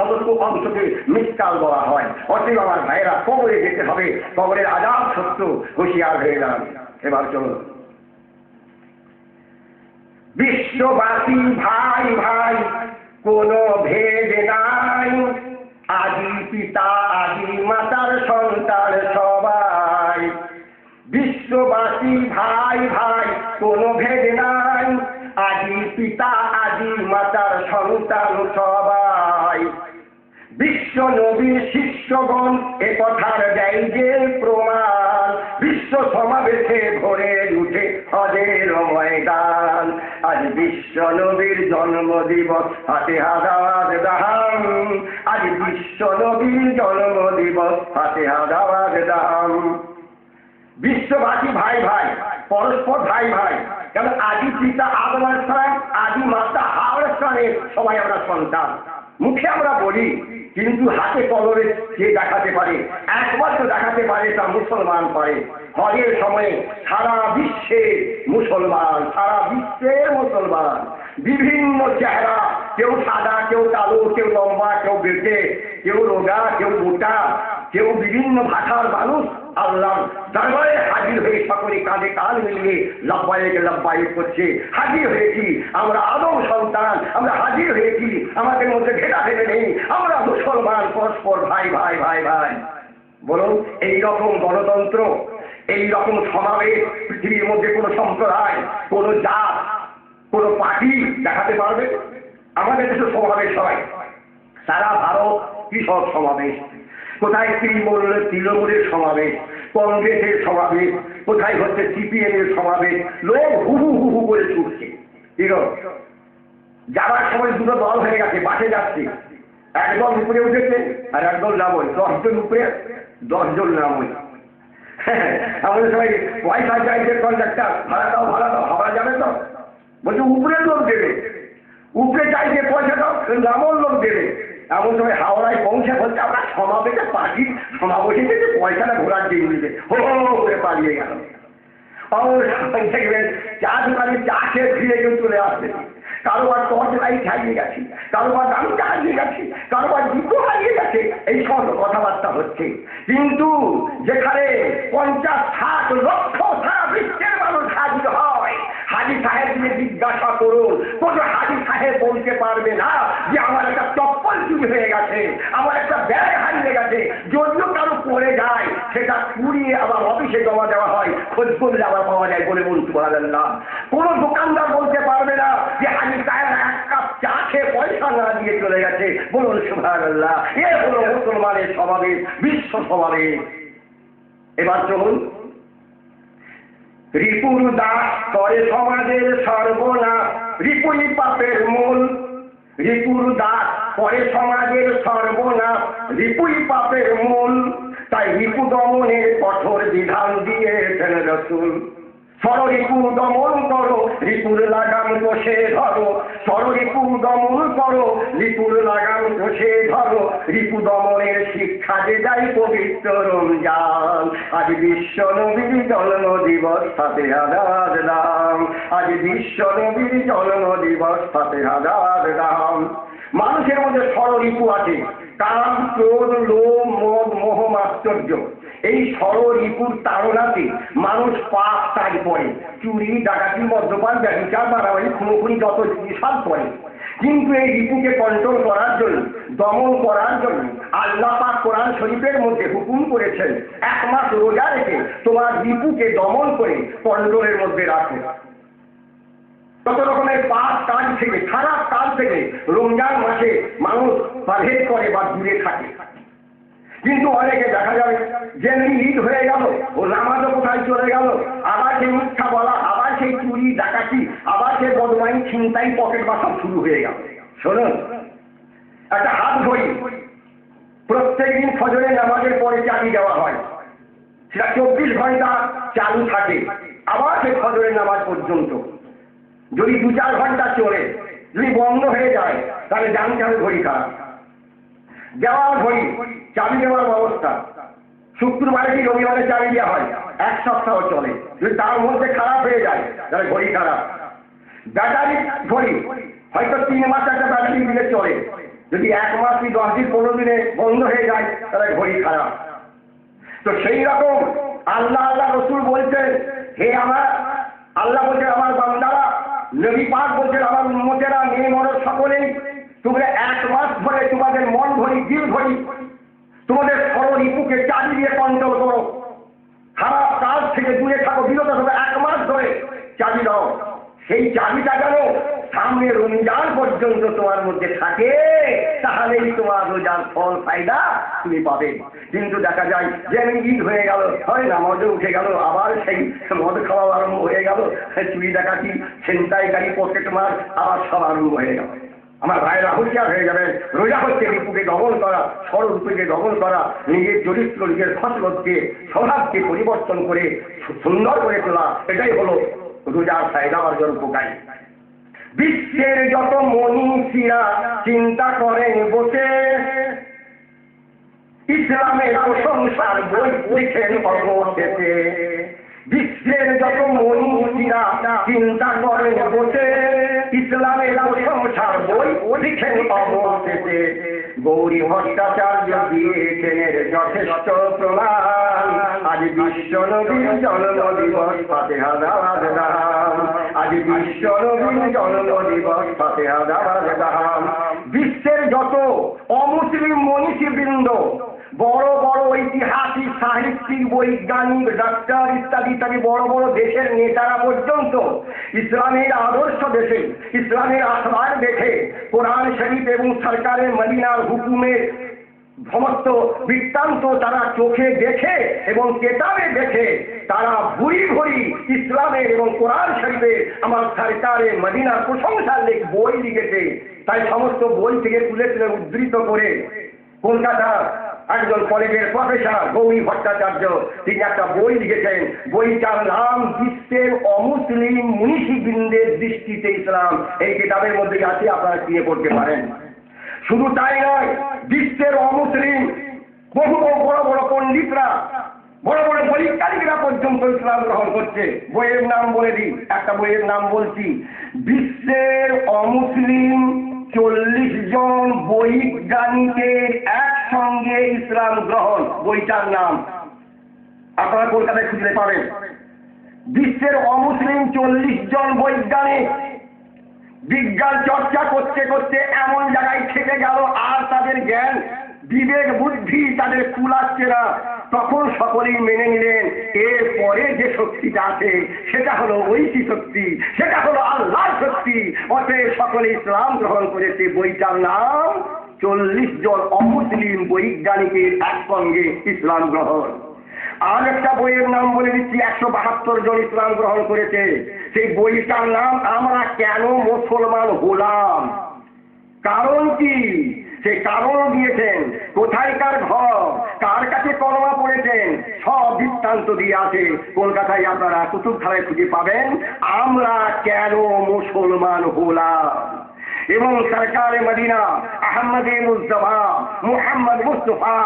Speaker 2: অংশকে মিসকাল বলা হয়। অতএব আমার ভাইয়েরা কবরে যেতে হবে, কবরের আযাব সত্য, হুঁশিয়ার হয়ে যান। এবার চলুন, বিশ্ববাসী ভাই ভাই কোনো ভেদ নাই, আদি পিতা আদি মাতার সন্তান সবাই। বিশ্ববাসী ভাই ভাই কোনো ভেদ নাই, আদি পিতা আদি মাতার সন্তান সবাই। বিশ্ব নবীর শিষ্যগণ এ কথার দেয় যে প্রমাণ, বিশ্ব সমাবেশে ভরে উঠে হজের ময়দান। আজ বিশ্ব নবীর জন্মদিবস, হাতে হাজার দাম। আজ বিশ্ব নবীর জন্মদিবস, হাতে হাজার দাম। বিশ্ববাসী ভাই ভাই, পরস্পর ভাই ভাই, কেন আদি পিতা আদম আলাইহিস সালাম, আদি মাতা হাওয়া আলাইহিস সালামের সবাই আমরা সন্তান। মুখে আমরা বলি, কিন্তু হাতে কলমে কে দেখাতে পারে? একবার তো দেখাতে পারে, তা মুসলমান পারে। হজের সময়ে সারা বিশ্বে মুসলমান, সারা বিশ্বের মুসলমান, বিভিন্ন চেহারা, কেউ সাদা, কেউ কালো, কেউ লম্বা, কেউ বেঁটে, কেউ রোগা, কেউ মোটা, কেউ বিভিন্ন ভাষার মানুষ আল্লাহ দরবারে হাজির হয়ে সকলে কাঁধে কাঁধ মিলিয়ে লব্বাইক লব্বাইক করছে। হাজির হয়েছি আমরা আদম সন্তান, আমরা হাজির হয়েছি, আমাদের মধ্যে ভেদাভেদ নেই, আমরা মুসলমান, পরস্পর ভাই ভাই ভাই ভাই। বলুন, এই রকম গণতন্ত্র, এই রকম সমাবেশ পৃথিবীর মধ্যে কোন সম্প্রদায়, কোন জাত, কোন পার্টি দেখাতে পারবে? আমাদের দেশে সমাবেশ হয়, সারা ভারত কৃষক সমাবেশ, কোথায় তৃণমূলের সমাবেশ, কংগ্রেসের সমাবেশ, কোথায় হচ্ছে সিপিএম এর সমাবেশ, লোক হুহু হুহু করে ছুটছে। ঠিক আছে, যাবার সময় দুটো দল হয়ে গেছে, বাসে যাচ্ছে, একদল উপরে উঠেছে আর একদল নামই, 10 জন উপরে 10 জন নামই। আমাদের সবাই পয়সা চাইছে, কন্ট্রাক্টর ভাড়া দাও ভাড়া দাও, হাওড়া যাবে তো? বলছে উপরে লোক দেবে, উপরে চাইছে পয়সা দাও, নামল লোক দেবে। এমন সময় হাওড়ায় পৌঁছে বলছে আমরা সমাবেশে পার্টির সমাবেশে যে পয়সাটা ঘোরার দিয়ে দিতে, হো করে পালিয়ে গেল। দেখবেন চা দোকানে চা খেয়ে ফিরে কেউ চলে আসবে, কারোবার টর্চ লাইট হারিয়ে গেছে, কারোবার গামছা হারিয়ে গেছে, কারোবার জুতো হারিয়ে গেছে, এই সমস্ত কথাবার্তা হচ্ছে। কিন্তু যেখানে 50-60 লক্ষ সারা বিশ্বের মানুষ হাজির হয়, হাজি সাহেব নিয়ে জিজ্ঞাসা করুন, কোন হাজি সাহেব বলতে পারবে না যে আমার একটা চপ্পল চুরি হয়ে গেছে, আমার একটা ব্যাগ হারিয়ে গেছে। যদিও কারো পড়ে যায়, সেটা কুড়িয়ে আবার অফিসে জমা দেওয়া হয়, খোঁজ করলে আবার পাওয়া যায় বলে বলতে পারবেন না। কোন দোকানদার বলতে পারবে না যে হাজি সাহেব 1 কাপ চা খেয়ে পয়সা না দিয়ে চলে গেছে। বলুন সুবহানাল্লাহ। এ হলো মুসলমানের সমাবেশ, বিশ্ব সমাবেশ। এবার চলুন, রিপুর দাস করে সমাজের সর্বনাশ, রিপুই পাপের মূল। রিপুর দাস করে সমাজের সর্বনাশ, রিপুই পাপের মূল। তাই রিপু দমনের কঠোর বিধান দিয়েছেন রাসূল। ষড়রিপু দমন করো, রিপুর লাগাম কষে ধরো, ষড়রিপু দমন করো, রিপুর লাগাম কষে ধরো। রিপু দমনের শিক্ষা যে যাই পবিত্র রমজান। আজ বিশ্ব নবীর জন্ম দিবস, হাতে হাজার দাম। আজ বিশ্ব নবীর জন্ম দিবস, হাতে হাজার দাম। মানুষের মধ্যে ষড়রিপু আছে, কাম, ক্রোধ, লোভ, মদ, মোহ, মাশ্চর্য। এই ষড়রিপুর তাড়নাতে মানুষ পাপ কাজ করে, চুরি, ডাকাতি, মদ্যপান, ব্যভিচার, মারামারি, খুনোখুনি, যত বিশাল করে। কিন্তু এই রিপুকে কন্ট্রোল করার জন্য, দমন করার জন্য আল্লাহ পাক কোরআন শরীফের মধ্যে হুকুম করেছেন, 1 মাস রোজা রেখে তোমার রিপুকে দমন করে কন্ট্রোলের মধ্যে রাখো। কত রকমের পাপ কাজ থেকে, খারাপ কাজ থেকে রমজান মাসে মানুষ পরহেজ করে বা দূরে থাকে। কিন্তু অনেকে দেখা যাবে যেমনি ঈদ হয়ে গেল, ও নামাজও কোথায় চলে গেল, আবার সেই মিথ্যা বলা, আবার সেই চুরি, ডাকাতি, আবার সেই বদমাইশ, ছিনতাই, পকেট বাসা শুরু হয়ে গেল। শোনুন, একটা হাত ঘড়ি প্রত্যেকদিন ফজরের নামাজের পরে চাবি দেওয়া হয়, সেটা 24 ঘন্টা চালু থাকে, আবার সেই ফজরের নামাজ পর্যন্ত। যদি 2-4 ঘন্টা চলে, যদি বন্ধ হয়ে যায়, তাহলে জানতে হবে ঘড়ি খারাপ। দেওয়ার ঘড়ি, চাবি দেওয়ার ব্যবস্থা শুক্রবারে কি রবিবারে চাবি দেওয়া হয়, 1 সপ্তাহ চলে। যদি তার মধ্যে খারাপ হয়ে যায়, তাহলে ঘড়ি খারাপ। ব্যাটারি ঘড়ি হয়তো 3 মাস একটা ব্যাটারি দিলে চলে, যদি 1 মাস কি 10 দিন 15 দিনে বন্ধ হয়ে যায়, তাহলে ঘড়ি খারাপ। তো সেই রকম আল্লাহ রসুল বলছেন, হে আমার আল্লাহ বলছেন আমার বান্দারা, নবী পাক বলছেন আমার উম্মতেরা, মেয়ে মরদ সকলেই, তোমরা 1 মাস ধরে তোমাদের মন ঘড়ি, দিল ঘড়ি, তোমাদের সরল রিপুকে চাবি দিয়ে কন্ট্রোল করো, খারাপ কাজ থেকে দূরে থাকো, বিরত থাকো, 1 মাস ধরে চাবি দাও। সেই চাবিটা যেন সামনে রমজান পর্যন্ত তোমার মধ্যে থাকে, তাহলেই তোমার রোজার ফল ফায়দা তুমি পাবে। কিন্তু দেখা যায় যে ঈদ হয়ে গেল, হয় নামাজে উঠে গেল, আবার সেই মদ খাওয়া আরম্ভ হয়ে গেল, চুরি ডাকাতি, ছিনতাইকারী, পকেট মার, আবার সব আরম্ভ হয়ে গেল। আমার ভাইরা হুঁশিয়ার হয়ে যাবেন। রোজা হচ্ছে রিপুকে দমন করা, সররূপকে দমন করা, নিজের চরিত্র, নিজের খসলতকে, স্বভাবকে পরিবর্তন করে সুন্দর করে তোলা, এটাই হলো রোজার ফায়দা অর্জন উপকারী। বিশ্বের যত মনীষীরা চিন্তা করেন বসে, ইসলামের প্রশংসার বই লিখেন অবশেষে। বিশ্বের যত মনীষীরা চিন্তা করেন বসে, ইসলামের প্রশংসার বই লিখেন অবশেষে। গৌরী ভট্টাচার্য দিয়েছেন যথেষ্ট প্রমাণ, আজ বিশ্ব নবীর জন্ম দিবস, ফাতিহা দাওয়াত দাম। আজ বিশ্ব নবীর জন্ম দিবস, ফাতিহা দাওয়াত দাম। বিশ্বের যত অমুসলিম মনীষীবৃন্দ, বড় বড় ঐতিহাসিক, সাহিত্যিক, বৈজ্ঞানিক, ডাক্তার ইত্যাদি ইত্যাদি বড় বড় দেশের নেতারা পর্যন্ত ইসলামের আদর্শ দেখে, ইসলামের আখবার দেখে, কোরআন শরীফ এবং সরকারের মদিনার হুকুমের সমস্ত বৃত্তান্ত তারা চোখে দেখে এবং কেতাবে দেখে, তারা ভুরি ভুরি ইসলামের এবং কোরআন শরীফের আমার সরকারের মদিনার প্রশংসার বই লিখেছে। তাই সমস্ত বই থেকে তুলে তুলে উদ্ধৃত করে কলকাতা একজন কলেজের প্রফেসর গৌরী ভট্টাচার্য, তিনি একটা বই লিখেছেন। বইটার নাম বিশ্বের অমুসলিম মনীষীবৃন্দের দৃষ্টিতে ইসলাম। এই কিতাবের মধ্যে আছে, আপনারা কিনে পড়তে পারেন। শুধু তাই নয়, বিশ্বের অমুসলিম বহু বড় বড় পণ্ডিতরা, বড় বড় বৈজ্ঞানিকরা পর্যন্ত ইসলাম গ্রহণ করছে। বইয়ের নাম বলে দিই, একটা বইয়ের নাম বলছি, বিশ্বের অমুসলিম 40 জন বৈজ্ঞানিকের একসঙ্গে ইসলাম গ্রহণ। বইটার নাম আপনারা কলকাতায় খুঁজলে পাবেন। বিশ্বের অমুসলিম 40 জন বৈজ্ঞানিক বিজ্ঞান চর্চা করতে করতে এমন জায়গায় থেকে গেল, আর তাদের জ্ঞান, বিবেক, বুদ্ধি তাদের কুলাচ্ছে না। তখন সকলেই মেনে নিলেন এরপরে যে শক্তিটা আছে সেটা হলো ঐশী শক্তি, সেটা হলো আল্লাহর শক্তি। অতএব সকলে ইসলাম গ্রহণ করেছে। বইটার নাম 40 জন অমুসলিম বৈজ্ঞানিকের একসঙ্গে ইসলাম গ্রহণ। আর একটা বইয়ের নাম বলে দিচ্ছি, 172 জন ইসলাম গ্রহণ করেছে। সেই বইটার নাম আমরা কেন মুসলমান হলাম। কারণ কি, সেই কারণ দিয়েছেন, কোথায়কার ঘর, কার কাছে কলমা পড়েছেন, সব বৃত্তান্ত দিয়ে আছে। কলকাতায় আপনারা কুতুবখানায় খুঁজে পাবেন আমরা কেন মুসলমান হলাম। এবং সরকারে মদিনা আহমদে মুস্তফা মুহাম্মদ মুস্তফা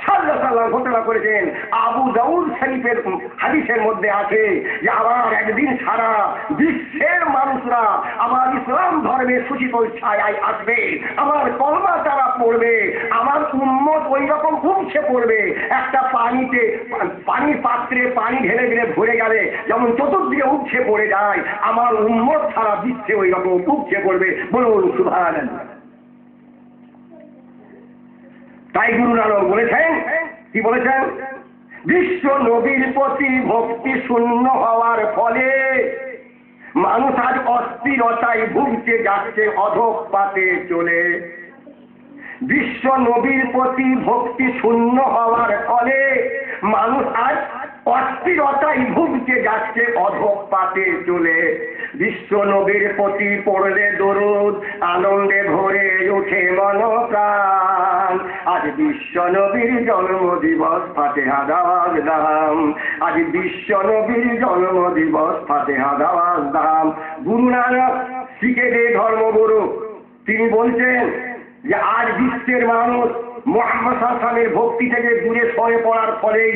Speaker 2: সাল্লাল্লাহু আলাইহি ওয়াসাল্লাম ঘোষণা করেছেন, আবু দাউদ শরীফের হাদিসের মধ্যে আছে যে আবার একদিন সারা বিশ্বের মানুষরা আমার ইসলাম ধর্মের সুশীতল ছায়ায় আসবে, আমার কলমা তারা পড়বে, আমার উম্মত ওই রকম উপচে পড়বে। একটা পানির পাত্রে পানি ঢেলে ঢেলে ভরে গেলে যেমন চতুর্দিকে উপচে পড়ে যায়, আমার উম্মত সারা বিশ্বে ওই রকম উপচে পড়বে। বলুন সুবহানাল্লাহ। তাই গুরু নানক বলেছেন, কি বলেছেন, বিশ্ব নবীর প্রতি ভক্তি শূন্য হওয়ার ফলে মানুষ আজ অস্থিরতায় ভুগতে যাচ্ছে, অধঃপাতে চলে। বিশ্ব নবীর প্রতি ভক্তি শূন্য হওয়ার ফলে মানুষ আজ অস্থির অস্থিরতায় ভুগতে যাচ্ছে অধঃপাতে চলে। বিশ্ব নবীর প্রতি পড়লে দরুদ আনন্দে ভরে ওঠে মন প্রাণ। আজ বিশ্ব নবীর জন্ম দিবস, ফাতিহা দাওয়াত দাম। আজ বিশ্ব নবীর জন্ম দিবস, ফাতিহা দাওয়াত দাম। গুরু নানক শিখেদের ধর্মগুরু, তিনি বলছেন যে আজ বিশ্বের মানুষ মুহাম্মদ সাল্লাল্লাহু আলাইহি ওয়াসাল্লামের ভক্তি থেকে দূরে সরে পড়ার ফলেই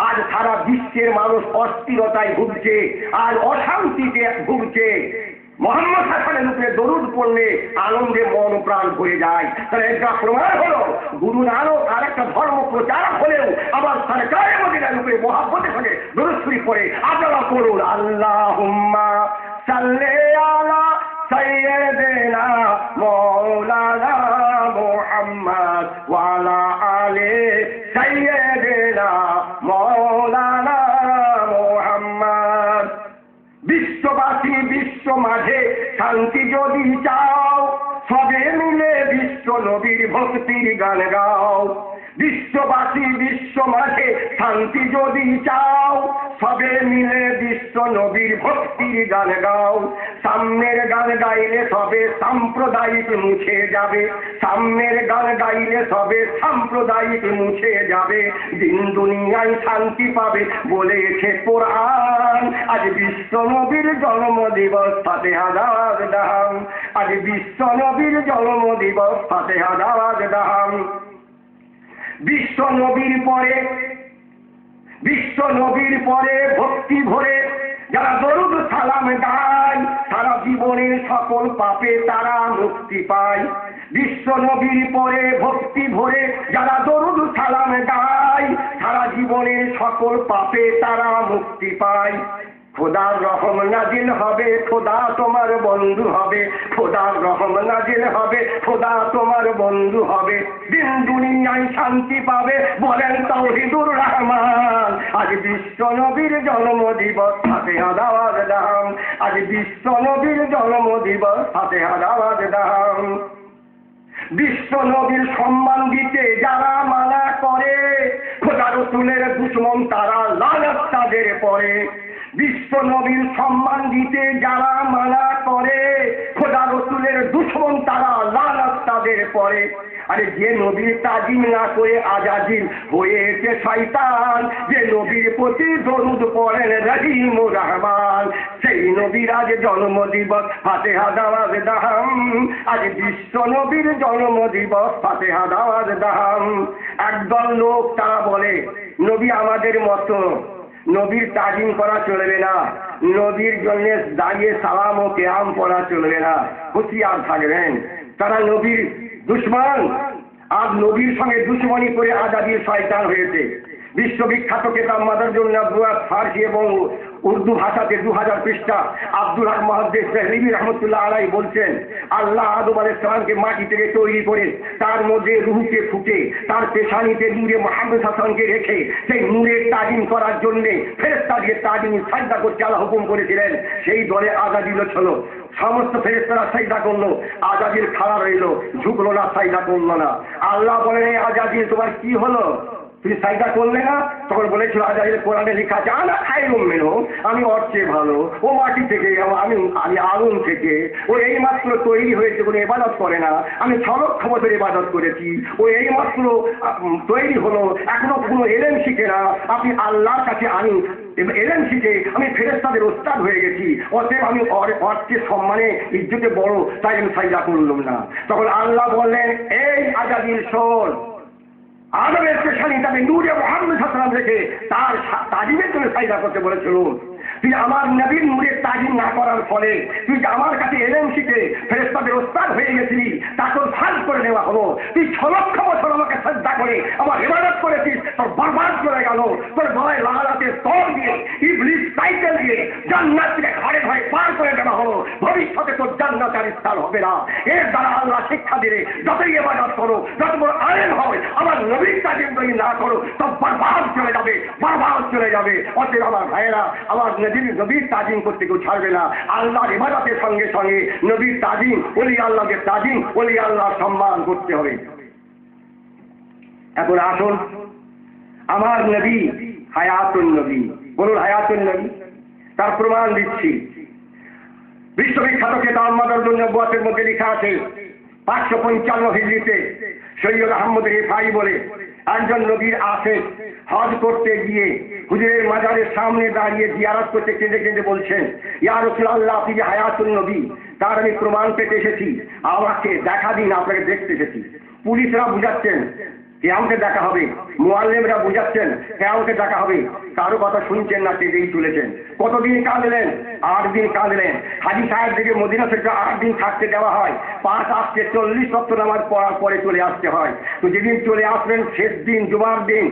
Speaker 2: আজ সারা বিশ্বের মানুষ অস্থিরতায় ভুগছে, আজ অশান্তিতে ভুগছে। মুহাম্মদ সাল্লাল্লাহু আলাইহি ওয়াসাল্লামের উপরে দরুদ পড়লে আনন্দে মন প্রাণ ভরে যায়। তাহলে এটা প্রমাণ হলো গুরু নানক আর একটা ধর্ম প্রচারক হলেও আবার সরকারের মদিনার উপরে মহাব্বতের সঙ্গে দরুদ শরীফ পড়ে। আপনারা পড়ুন, আল্লাহুম্মা সাল্লি আলা সাইয়্যিদিনা মাওলানা মুহাম্মদ ওয়া আলা আলি সাইয়্যিদিনা মাওলানা মুহাম্মদ। বিশ্ববাসী বিশ্ব মাঝে শান্তি যদি চাও, সবে মিলে বিশ্ব নবীর ভক্তির গান গাও। বিশ্ববাসী বিশ্ব মাঝে শান্তি যদি চাও, সবে মিলে বিশ্ব নবীর ভক্তির গান গাও। সাম্যের গান গাইলে সবে সাম্প্রদায়িক মুছে যাবে, সাম্যের গান গাইলে সবে সাম্প্রদায়িক মুছে যাবে। দিন দুনিয়ায় শান্তি পাবে বলেছে কোরআন। আজ বিশ্ব নবীর জন্ম দিবস, ফাতিহা দাওয়াত দাম। আজ বিশ্ব নবীর জন্ম দিবস, ফাতিহা দাওয়াত দাম। বিশ্ব নবীর পরে ভক্তি ভরে যারা দরুদ সালাম গায়, সারা জীবনের সকল পাপে তারা মুক্তি পায়। বিশ্ব নবীর পরে ভক্তি ভরে যারা দরুদ সালাম গায়, সারা জীবনের সকল পাপে তারা মুক্তি পায়। খোদার রহম নাজিল হবে, খোদা তোমার বন্ধু হবে। খোদার রহম নাজিল হবে, খোদা তোমার বন্ধু হবে। দিন দুনিয়ায় শান্তি পাবে বলেন তাওহীদুর রহমান। আজ বিশ্ব নবীর জন্ম দিবস, ফাতিহা দাওয়াত দাম। আজ বিশ্ব নবীর জন্ম দিবস, ফাতিহা দাওয়াত দাম। বিশ্ব নবীর সম্মান দিতে যারা মানা করে, খোদা রাসূলের দুশমন তারা লানত তাদের পরে। বিশ্ব নবীর সম্মান দিতে যারা মানা করে, খোদা রাসূলের দুশমন তারা লানত তাদের পরে। আরে যে নবীর তাজিম না করে আজাজিল হয়েছে শয়তান, যে নবীর প্রতি দরুদ পড়েন রহিমুর রহমান, সেই নবীর আজ জন্ম দিবস, ফাতিহা দাওয়াত দাম। আজ বিশ্ব নবীর জন্ম দিবস, ফাতিহা দাওয়াত দাম। একদল লোক তারা বলে নবী আমাদের মতো, নবীর তাজিম করা চলবে না, নবীর জন্য দাঁড়িয়ে সালাম ও কেয়াম পড়া চলবে না। হুঁশিয়ার থাকবেন, তারা নবীর দুশমন। আজ নবীর সঙ্গে দুশমনি করে আজাদির শয়তান হয়েছে। বিশ্ববিখ্যাত কেতাব মাদারুন নবুওয়াত ফারসি এবং উর্দু ভাষাতে 2000 পৃষ্ঠা আব্দুল হক মুহাদ্দিস দেহলভী রহমতুল্লাহ আলাইহি বলছেন, আল্লাহ আদম আলাইহিস সালামকে মাটি থেকে তৈরি করে তার মধ্যে রূহকে ফুটে তার পেশানিতে নূরে মুহাম্মদ সাল্লাল্লাহু আলাইহি ওয়াসাল্লামকে রেখে সেই নূরের তাজিম করার জন্য ফেরেশতাদের তাজিম সাজদা করতে আল্লাহ হুকুম করেছিলেন। সেই দলে আজাদিল ছিল। সমস্ত ফেরেশতারা সাজদা করলো, আজাদিল খাড়া রইল, ঝুঁকলো না, সাজদা করলো না। আল্লাহ বলেন, আজাদিল তোমার কি হলো, তুমি সাজদা করলে না? তখন বলেছিল আজাদিল, কোরআনে লেখা আছে আনা খায়রুম মিনহু, আমি ওর চেয়ে ভালো। ও মাটি থেকে, আমি আগুন থেকে। ও এই মাত্র তৈরি হয়েছে, কোনো ইবাদত করে না। আমি 6 লক্ষ বছর ইবাদত করেছি। ও এই মাত্র তৈরি হলো, এখনো কোনো এলেম শিখে না। আপনি আল্লাহর কাছে আমি এলেম শিখে আমি ফেরেশতাদের ওস্তাদ হয়ে গেছি, অতএব আমি অর্থে সম্মানে ইজ্জতে বড়, তাই আমি সাজদা করলাম না। তখন আল্লাহ বললেন, এই আজাদিল শোন, আদমের পেশানি তাকে নূরে মুহাম্মদ সাল্লাল্লাহু আলাইহি ওয়াসাল্লাম রেখে তার তাজিমের জন্য সাজদা করতে বলেছিল। তুই আমার নবীর নূরের তাজিম না করার ফলে তুই আমার কাছে এলেম শিখে ফেরেশতাদের ওস্তাদ হয়ে গেছিলি, তা তোর ফাঁস করে নেওয়া হলো। তুই 6 লক্ষ বছর আমাকে সাজদা করে আমার ইবাদত করেছিস, তোর বরবাদ করে গেল। তোর গলায় লাগাতে তর দিয়ে ইবলিস সাইকেল দিয়ে জান্নাত থেকে ঘরে ঘরে পার করে দেওয়া হলো। ভবিষ্যতে তোর জান্নাতের স্থান হবে না। এর দ্বারা আল্লাহ শিক্ষা দিলে যতই ইবাদত করো, যত বড় আলেম হয়, আমার নবীর তাজিম যদি না করো তো বরবাদ চলে যাবে, বরবাদ চলে যাবে। অতএব আমার ভাইয়েরা, আমার নবীর তাজিম করতে কেউ ছাড়বে না। আল্লাহর ইবাদতের সঙ্গে সঙ্গে নবীর তাজিম, ওলি আল্লাহকে তাজিম, ওলি আল্লাহ সম্মান করতে হবে। এখন আসুন, আমার নবী হায়াতুন নবী, বলুন হায়াতুন নবী। তার প্রমাণ দিচ্ছি। বিশ্ববিখ্যাত কিতাব মাদারুন নবুওয়াতের মধ্যে লেখা আছে 555 হিজরিতে সৈয়দ আহমদ রিফাই বলে একজন নবীর আশেক হজ করতে গিয়ে হুজুরের মাজারের সামনে দাঁড়িয়ে জিয়ারত করতে কেঁদে কেঁদে বলছেন, ইয়া রাসূলুল্লাহ, আপনি যে হায়াতুন নবী, তার আমি প্রমাণ পেতে এসেছি, আমাকে দেখা দিন, আপনাকে দেখতে এসেছি। পুলিশরা বুঝাচ্ছেন কেয়ামতে দেখা হবে, মুআল্লিমরা বুঝাচ্ছেন কেয়ামতে দেখা হবে, কারো কথা শুনছেন না, কেঁদেই চলেছেন। কতদিন কাঁদলেন? 8 দিন কাঁদলেন। হাজী সাহেবদেরকে মদিনা থেকে 8 দিন থাকতে দেওয়া হয়, 5 আসতে 40 ওয়াক্ত নামাজ পড়ার পরে চলে আসতে হয়। তো যেদিন চলে আসলেন শেষ দিন, জুমার দিন,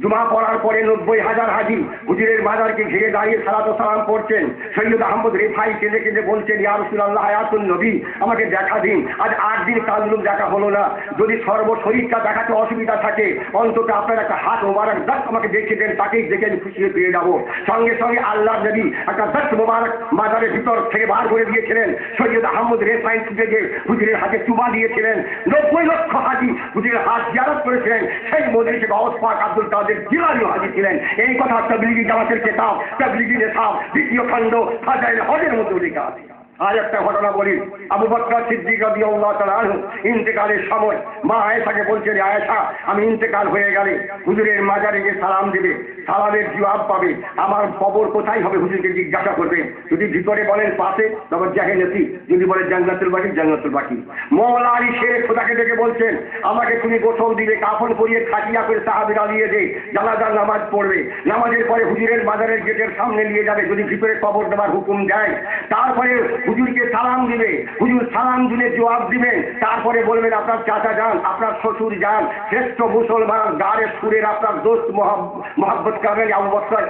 Speaker 2: জুমা পড়ার পরে 90,000 হাজি হুজুরের মাজারকে ঘিরে দাঁড়িয়ে সালাত ও সালাম পড়ছেন। সৈয়দ আহমদ রিফাই কেঁদে কেঁদে বলছেন, ইয়া রাসূলুল্লাহ, হায়াতুন নবী, আমাকে দেখা দিন। আজ 8 দিন কাজলুম, দেখা হলো না। যদি সর্বশরীরটা দেখাতে অসুবিধা থাকে, অন্তত আপনার একটা হাত মোবারক দাঁত আমাকে দেখে দেন, তাকেই দেখে আমি খুশি হয়ে পেয়ে যাবো। সঙ্গে সঙ্গে আল্লাহ নবী একটা দাঁত মোবারক মাজারের ভিতর থেকে বার করে দিয়েছিলেন। সৈয়দ আহমদ রিফাই ছুটে গিয়ে হুজুরের হাতে চুমা দিয়েছিলেন। 90 লক্ষ হাজি হুজুরের হাত জিয়ারত করেছিলেন। সেই মজলিসে গাউস পাক আব্দুল কাদের জিলানী হাজির ছিলেন। এই কথা তাবলীগী জামাতের কিতাব তাবলীগী নিসাব 2য় খণ্ড ফাজাইল হজের মধ্যে লেখা আছে। আর একটা ঘটনা বলি, আবু বকর সিদ্দিক রাদিয়াল্লাহু তাআলা আনহু ইন্তেকালের সময় মা আয়েশাকে বলছেন, আয়েশা, আমি ইন্তেকাল হয়ে গেলে হুজুরের মাজারে গিয়ে সালাম দেবে, সালামের জবাব পাবে, আমার কবর কোথায় হবে হুজুরকে জিজ্ঞাসা করবে। যদি ভিতরে বলেন পাশে, তবে জাহেনতি, যদি বলেন জান্নাতুল বাকি, জান্নাতুল বাকি। মওলা আলী শের খোদাকে ডেকে বলছেন, আমাকে তুমি গোসল দিবে, কাফন পরিয়ে খাটিয়া করে সাহাবীরা নিয়ে যে জানাজার নামাজ পড়বে, নামাজের পরে হুজুরের মাজারের গেটের সামনে নিয়ে যাবে, যদি ভিতরে কবর দেওয়ার হুকুম দেয়, তারপরে হুজুরকে সালাম দিবে, হুজুর সালাম দিলে জবাব দিবেন, তারপরে বলবেন আপনার চাচা যান, আপনার শ্বশুর যান, শ্রেষ্ঠ মুসলমান গাড়ে সুরের আপনার দোস্ত মোহাম্মদ কামেল আবু বকর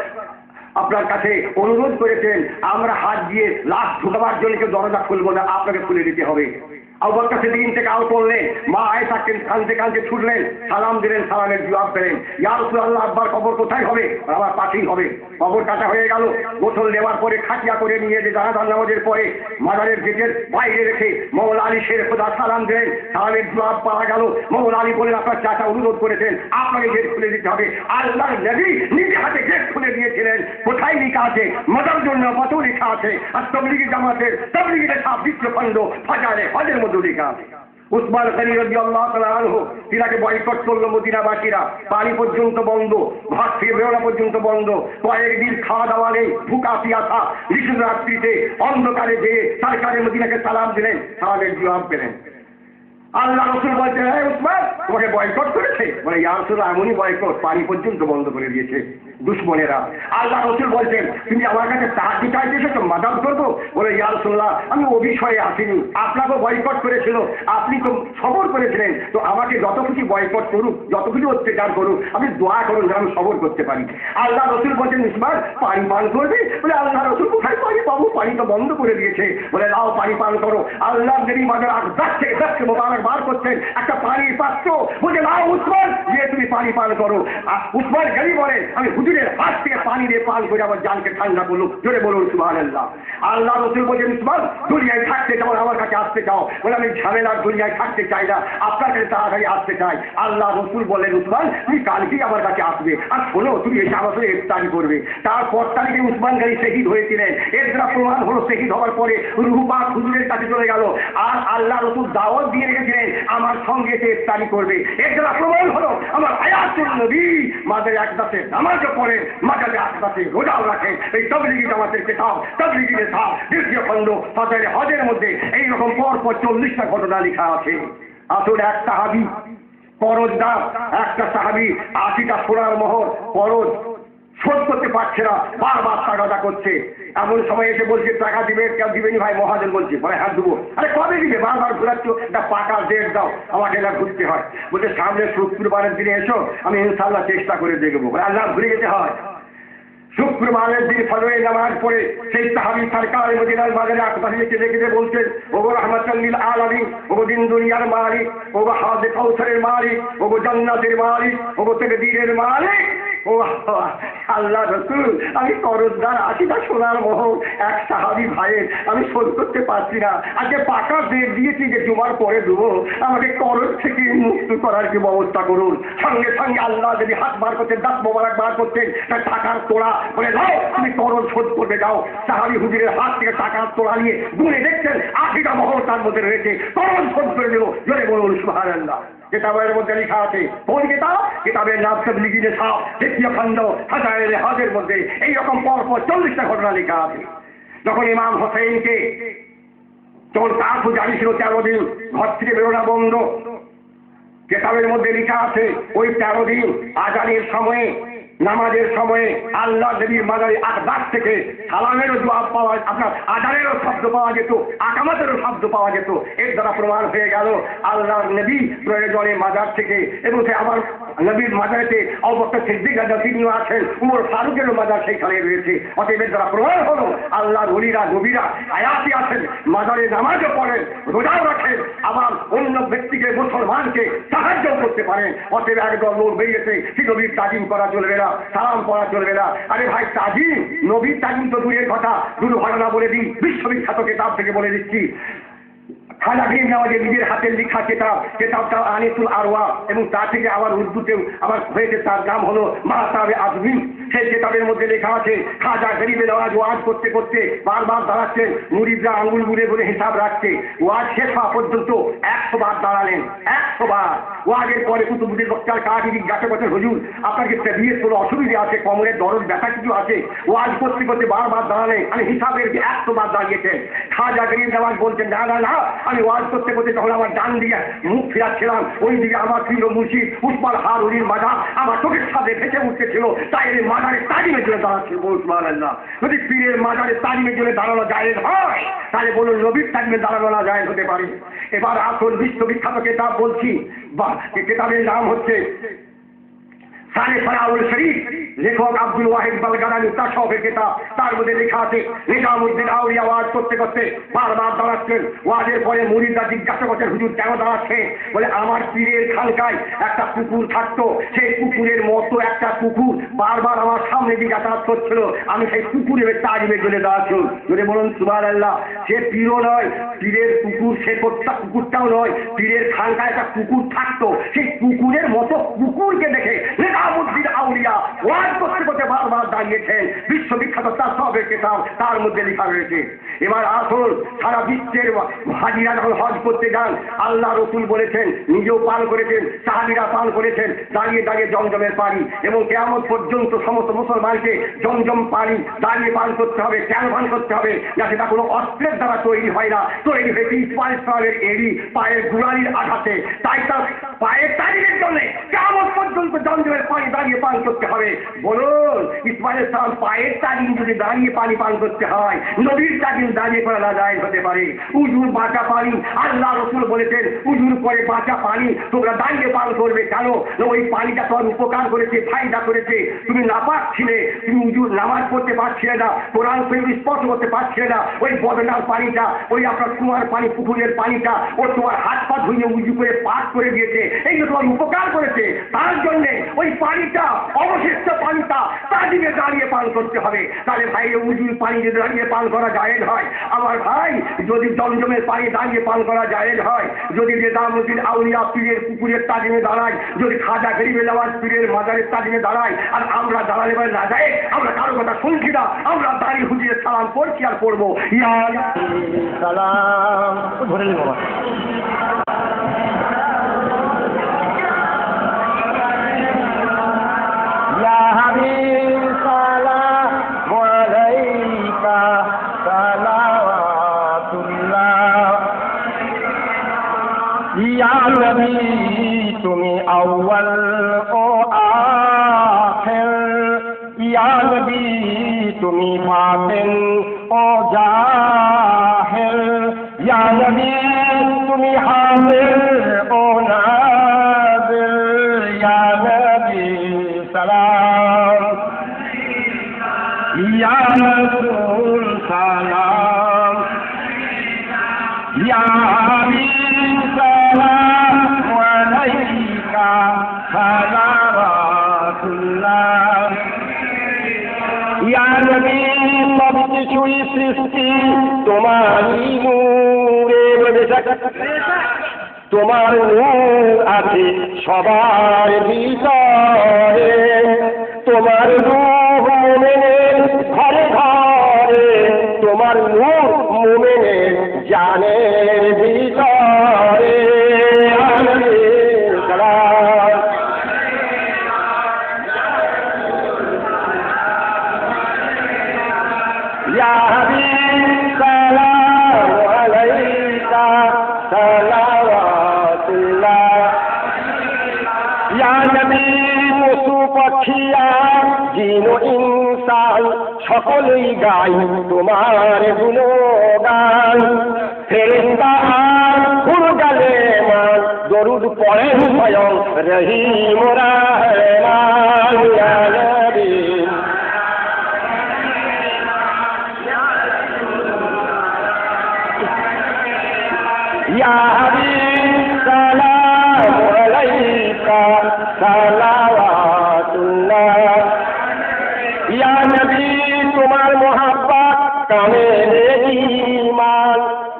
Speaker 2: আপনার কাছে অনুরোধ করেছেন, আমরা হাত দিয়ে লাশ ঢুকাবার জন্য কেউ দরজা খুলবো না, আপনাকে খুলে দিতে হবে। আবু বকর সিদ্দিক ইন্তেকাল করলেন, মা আয়েশা কাঁদতে কাঁদতে ছুটলেন, সালাম দিলেন, সালামের জবাব পেলেন, ইয়া রাসূলুল্লাহ, আব্বার কবর কোথায় হবে? আমার পাশেই হবে। কবর কাটা হয়ে গেল। গোসল নেওয়ার পরে খাটিয়া করে নিয়ে যে জানাজার নামাজের পরে মাজারের গেটের বাইরে রেখে মওলা আলী শের খোদা সালাম দিলেন, সালামের জবাব পাওয়া গেল। মওলা আলী বলেন, আপনার চাচা অনুরোধ করেছেন, আপনাকে গেট খুলে দিতে হবে। আল্লাহর নবী নিজে হাতে গেট খুলে দিয়েছিলেন। কোথায় লেখা আছে? মাদারুন নবুওয়াত লেখা আছে। আর তাবলীগী জামাতের তাবলীগী নিসাব 2য় খণ্ড ফাজাইল হজের মধ্যে লেখা আছে। উসমান গনি রাদিয়াল্লাহু তাআলা আনহু তিনাকে বয়কট করলো মদিনাবাসীরা, পানি পর্যন্ত বন্ধ, ভাত খেয়ে বেরোনো পর্যন্ত বন্ধ, কয়েকদিন খাওয়া দাওয়া নেই, ভুকা পিয়াসা, নিষিদ্ধ রাত্রিতে অন্ধকারে যেয়ে সরকারের মদিনাকে সালাম দিলেন, সালামের জবাব পেলেন। আল্লাহ রাসূল বলছেন, হে উসমান, তোমাকে বয়কট করেছে? বলে, ইয়া রাসূলুল্লাহ, এমনই বয়কট, পানি পর্যন্ত বন্ধ করে দিয়েছে দুশমনেরা। আল্লাহ রাসূল বলছেন, তুমি আমার কাছে সাহায্য চাইতে এসেছো, মাদাদ করবো? বলে, ইয়া রাসূলুল্লাহ, আমি ও বিষয়ে আসিনি, আপনাকেও বয়কট করেছিল, আপনি তো সবর করেছিলেন, তো আমাকে যত কিছু বয়কট করুক, যত কিছু অত্যাচার করুক, আপনি দোয়া করুন যেন আমি সবর করতে পারি। আল্লাহ রাসূল বলছেন, উসমান, পানি পান করবে? বলে, আল্লাহ রাসূল, কোথায় পানি পাবো? পানি তো বন্ধ করে দিয়েছে। বলে, লাও পানি পান করো। আল্লাহ নবী মাজার 10 থেকে 10 মোবারক বার করছেন একটা পানির পাত্র, বলে, লাও উসমান, যে তুমি পানি পান করো। উসমান গনি বলেন, আমি হুজুরের হাত থেকে পানি দিয়ে পান করে আমার জানকে ঠান্ডা করলো। জোরে বলুন সুবহানাল্লাহ। আল্লাহ রাসূল বলেন, উসমান, দুনিয়ায় থাকতে চাও, আমার কাছে আসতে চাও? বলে, আমি ঝামেলার দুনিয়ায় থাকতে চাই না, আপনার কাছে তাড়াতাড়ি আসতে চাই। আল্লাহ রাসূল বলেন, উসমান, তুমি কালকেই আমার কাছে আসবে, আর শোনো, তুমি এসে আমার সাথে ইফতারি করবে। তারপর তারিখে উসমান গনি শহীদ হয়েছিলেন। এর দ্বারা প্রমাণ হলো শহীদ হওয়ার পরে রূহ পাক হুজুরের কাছে চলে গেল। আর আল্লাহ রাসূল দাওয়াত দিয়ে রেখেছিলেন, আমার সঙ্গে এসে ইফতারি করবে। এর দ্বারা প্রমাণ হলো আমার হায়াতুন নবী মাঝে একদাসে নামাজও পড়েন, মাঝে একদাসে রোজাও রাখেন। এই তাবলীগী জামাতের কিতাব তাবলীগী নিসাব 2য় খণ্ড ফাজাইল হজের মধ্যে এইরকম পরপর 40টা ঘটনা লেখা আছে। আসলে এক সাহাবী করজদার, একটা সাহাবী 80টা সোনার মোহর করজ শোধ করতে পারছে না, বারবার টাকা করছে। এমন সময় এসে বলছে, টাকা দিবে? কেউ দিবেনি ভাই, মহাজন বলছে। বলে, হ্যাঁ দেবো। আরে কবে দিবে? বারবার ঘুরাচ্ছ, একটা পাকা ডেট দাও, আমাকে এলা ঘুরতে হয়। বলছে, সামনে শুক্রবারের দিনে এসো, আমি ইনশাআল্লাহ চেষ্টা করে দেখবো। বলে, আল্লাহ ঘুরে যেতে হয়। শুক্রবারের দিন ফজরের নামাজ পড়ে সেই সাহাবী সরকার মদিনার মাজারে আশপাশে রেখে বলছেন, ওগো রাহমাতুল লিল আলামিন, ওগো দিন দুনিয়ার মালিক, ওগো হাউজে কাউসারের মালিক, ওগো জান্নাতের মালিক, ওগো তাকদীরের মালিক,
Speaker 1: ও আল্লাহ রসুল, আমি করজদার 80টা সোনার মোহর এক সাহাবী ভাইয়ের আমি শোধ করতে পারছি না, আজকে পাকা ডেট দিয়েছি যে জুমার পরে দেবো, আমাকে করজ থেকে মুক্ত করার কি ব্যবস্থা করুন। সঙ্গে সঙ্গে আল্লাহ যদি হাত বার করতেন, দাঁত মোবারক বার করতেন, তার টাকার তোড়া বলে যাও তুমি করজ শোধ করবে যাও। সাহাবী হুজুরের হাত থেকে টাকার তোড়া নিয়ে গুনে দেখছেন 80টা মোহর তার মধ্যে রয়েছে, করজ শোধ করে দেবো। জোরে বলুন সুবহানাল্লাহ। কিতাবের মধ্যে লেখা আছে, কোন কিতাব? কিতাবের নাম তাবলীগিয়ে সাহ, দ্বিতীয় খণ্ড, হাজারের মধ্যে এইরকম পরপর 40টা ঘটনা লেখা আছে। যখন ইমাম হোসেনকে যখন কাফু জারি ছিল 13 দিন ঘর থেকে বেরোনা বন্ধ, কিতাবের মধ্যে লেখা আছে ওই 13 দিন আজানের সময়ে, নামাজের সময়ে আল্লাহ নবীর মাজারে আকদাস থেকে সালামেরও জবাব পাওয়া, আপনার আজানেরও শব্দ পাওয়া যেত, আকামাতেরও শব্দ পাওয়া যেত। এর দ্বারা প্রমাণ হয়ে গেল আল্লাহর নবী প্রয়োজনে মাজার থেকে, এবং সে আবার নবীর মাজারেতে আবু বকর সিদ্দিক রাদিয়াল্লাহু তিনিও আছেন, উমর ফারুকেরও মাজার সেইখানে রয়েছে। অতএব এর দ্বারা প্রমাণ হলো আল্লাহর ওলিরা নবীরা হায়াতি আছেন, মাজারে নামাজও পড়েন, রোজাও রাখেন, আবার অন্য ব্যক্তিকে মুসলমানকে সাহায্য করতে পারেন। অতএব একদল লোক বেরিয়েছে সে নবীর তাজিম করা চলবে না, সালাম পড়া চলবে না। আরে ভাই, তাজিম নবীর তাজিম তো দূরের কথা, দুর্ঘটনা বলে দিই, বিশ্ববিখ্যাত কিতাব থেকে বলে দিচ্ছি। খাজা গরিব নওয়াজের নিজের হাতের লেখা কিতাবটা আনিসুল আরওয়া, এবং তা থেকে আবার উর্দুতেও আবার হয়েছে, তার নাম হলো মাহতাবে আজমি। সেই কিতাবের মধ্যে লেখা আছে খাজা গরিব নওয়াজ ওয়াজ করতে করতে বারবার দাঁড়াচ্ছেন, মুরিদরা আঙ্গুল গুলে বলে হিসাব রাখছে, ওয়াজ শেষ হওয়া পর্যন্ত 100 বার দাঁড়ালেন, 100 বার। ওয়াজের পরে কুতুবুদ্দিন বক্তার কাছে জিজ্ঞাসা করছেন, হুজুর আপনার কি তবিয়ত কোনো অসুবিধা আছে, কোমরের দরদ ব্যথা কিছু আছে? ওয়াজ করতে করতে বারবার দাঁড়ালেন, আমি হিসাবের 100 বার দাঁড়িয়েছেন। খাজা গরিব নওয়াজ বলছেন, না না না, আমি ওয়াজ করতে করতে তখন আমার ডান দিকে মুখ ফিরাচ্ছিলাম, ওই দিকে আমার প্রিয় মুর্শিদ উসমান হারুনির মাজার আমার চোখের সামনে ভেসে উঠতেছিল, তাই এই মাজারের তাজিমের জন্য দাঁড়াচ্ছিল। সুবহানাল্লাহ। যদি পীরের মাজারের তাজিমের জন্য দাঁড়ানো জায়েজ হয়, তাহলে বলুন নবীর তাজিমে দাঁড়ানো না জায়েজ হতে পারে? এবার আসল বিশ্ববিখ্যাত কিতাব বলছি, কিতাবের নাম হচ্ছে সারে ফারাউল শরীফ, লেখক আব্দুল ওয়াহিদ বালগারানি, তাশাউফের কিতাব। তার মধ্যে লেখা আছে নিজামউদ্দিন আউলিয়া ওয়াজ করতে করতে বারবার দাঁড়াচ্ছেন, ওয়াজের পরে মুরিদরা জিজ্ঞাসা করছেন, হুজুর কেন দাঁড়াচ্ছে? বলে আমার পীরের খানকায় একটা কুকুর থাকতো, সেই কুকুরের মতো একটা কুকুর বারবার আমার সামনে দিকে যাতায়াত করছিল, আমি সেই কুকুরের তাজিমের জন্য দাঁড়াচ্ছি। যদি বলুন সুবহানাল্লাহ। সে পীরও নয়, পীরের কুকুর, সে কুকুরটাও নয়, পীরের খানকায় একটা কুকুর থাকতো, সেই কুকুরের মতো কুকুরকে দেখে নিজামউদ্দিন আউলিয়া ওয়াজ করতে করতে বারবার দাঁড়িয়েছেন। বিশ্ববিখ্যাত তাশাউফের কিতাব, তার মধ্যে লেখা রয়েছে। এবার আসল সারা বিশ্বের হাজিরা যখন হজ করতে যান, আল্লাহ রসুল বলেছেন, নিজেও পান করেছেন, সাহাবীরা পান করেছেন, দাঁড়িয়ে দাঁড়িয়ে জমজমের পানি, এবং কিয়ামত পর্যন্ত সমস্ত মুসলমানকে জমজম পানি দাঁড়িয়ে পান করতে হবে। কেন পান করতে হবে? না সেটা কোনো অস্ত্রের দ্বারা তৈরি হয় না, তৈরি হয়েছে ইসমাইলের এড়ি পায়ের গুড়ালির আঘাতে। তাই তার পায়ের তালিমের জন্য কিয়ামত পর্যন্ত জমজমের পানি দাঁড়িয়ে পান করতে হবে। বলুন ইসমাইল সালাম পায়ের তালিম যদি দাঁড়িয়ে পানি পান করতে হয়, নবীর তালিম দাঁড়িয়ে করা না যায় হতে পারে? উজুর বাঁচা পানি, আল্লাহ রসুল বলেছেন উজুর করে বাঁচা পানি তোমরা দাঁড়িয়ে পান করবে। কেন? ওই পানিটা তোমার উপকার করেছে, ফায়দা করেছে। তুমি নাপাক ছিলে, তুমি উজুর নামাজ পড়তে পারছিলে না, কোরআন শরীফ স্পর্শ করতে পারছিলে না, ওই বদনার পানিটা, ওই আপনার কুয়ার পানি, পুকুরের পানিটা ও তোমার হাত পা ধুয়ে উজু করে পাক করে দিয়েছে, এইগুলো তোমার উপকার করেছে। তার জন্যে ওই পানিটা, অবশিষ্ট পানিটা তাজিমে দাঁড়িয়ে পান করতে হবে। তাহলে ভাই উজুর পানি যদি দাঁড়িয়ে পান করা জায়েজ হয়, আমার ভাই যদি জমজমের পানি দাঁড়িয়ে পান করা জায়েজ হয়, যদি নিজামউদ্দিন আউলিয়া পীরের পুকুরের তাজিমে দাঁড়ায়, যদি খাজা গরিব নওয়াজ পীরের মাজারের তাজিমে দাঁড়ায়, আর আমরা দাঁড়ালে না যায়, আমরা কারো কথা শুনছি না, আমরা দাঁড়িয়ে হুজুরের সালাম করছি আর করবো। ইয়া সালাম ধরে নিব
Speaker 2: তুমি আউয়াল ও আখির, ইয়া নবী তুমি বাতিন ও জাহির, ইয়া নবী তুমি হাজির ও নাজির, ইয়া নবী সালাম, ইয়া রাসূল সালাম, ইয়া হাবিব সালাম আলাইকা সালাওয়াতুল্লাহ নবী সব কিছুই সৃষ্টি তোমারই নূরে তোমার নূর আছে সবার ভিতরে তোমার রূহ মুমিনের ঘরে ঘরে তোমার নূর মুমিনের জানের ভিতরে ইয়া হাবিব সালাম আলাইকা সালাওয়াতুল্লাহ ইয়া নবী পশু পাখিয়া জিন ইনসান সকলেই গাই তোমার গুণগান ফেরেশতা আর ফুরগালে মান দরুদ পড়েন স্বয়ং রহিম রহমান ইয়া নবী ইয়া হাবিব সালাম আলাইকা সালাওয়াতুল্লাহ ইয়া নবী তোমার মোহাব্বত কামে ঈমান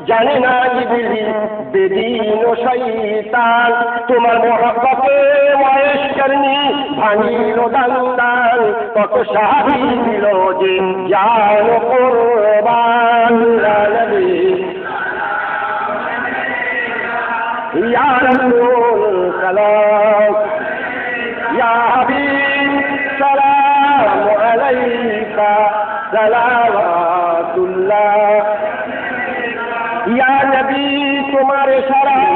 Speaker 2: জানে না জিবরিল বেদিন ও শয়তান তোমার মোহাব্বতে ওয়াইশ করনি ভাঙিল দান্দান কত শাহী দিল যে জান কুরবান ইয়া নবী ইয়া রাসূল সালাম ইয়া হাবিব সালাম আলাইকা সালাওয়াতুল্লাহ ইয়া নবী তোমার সালাম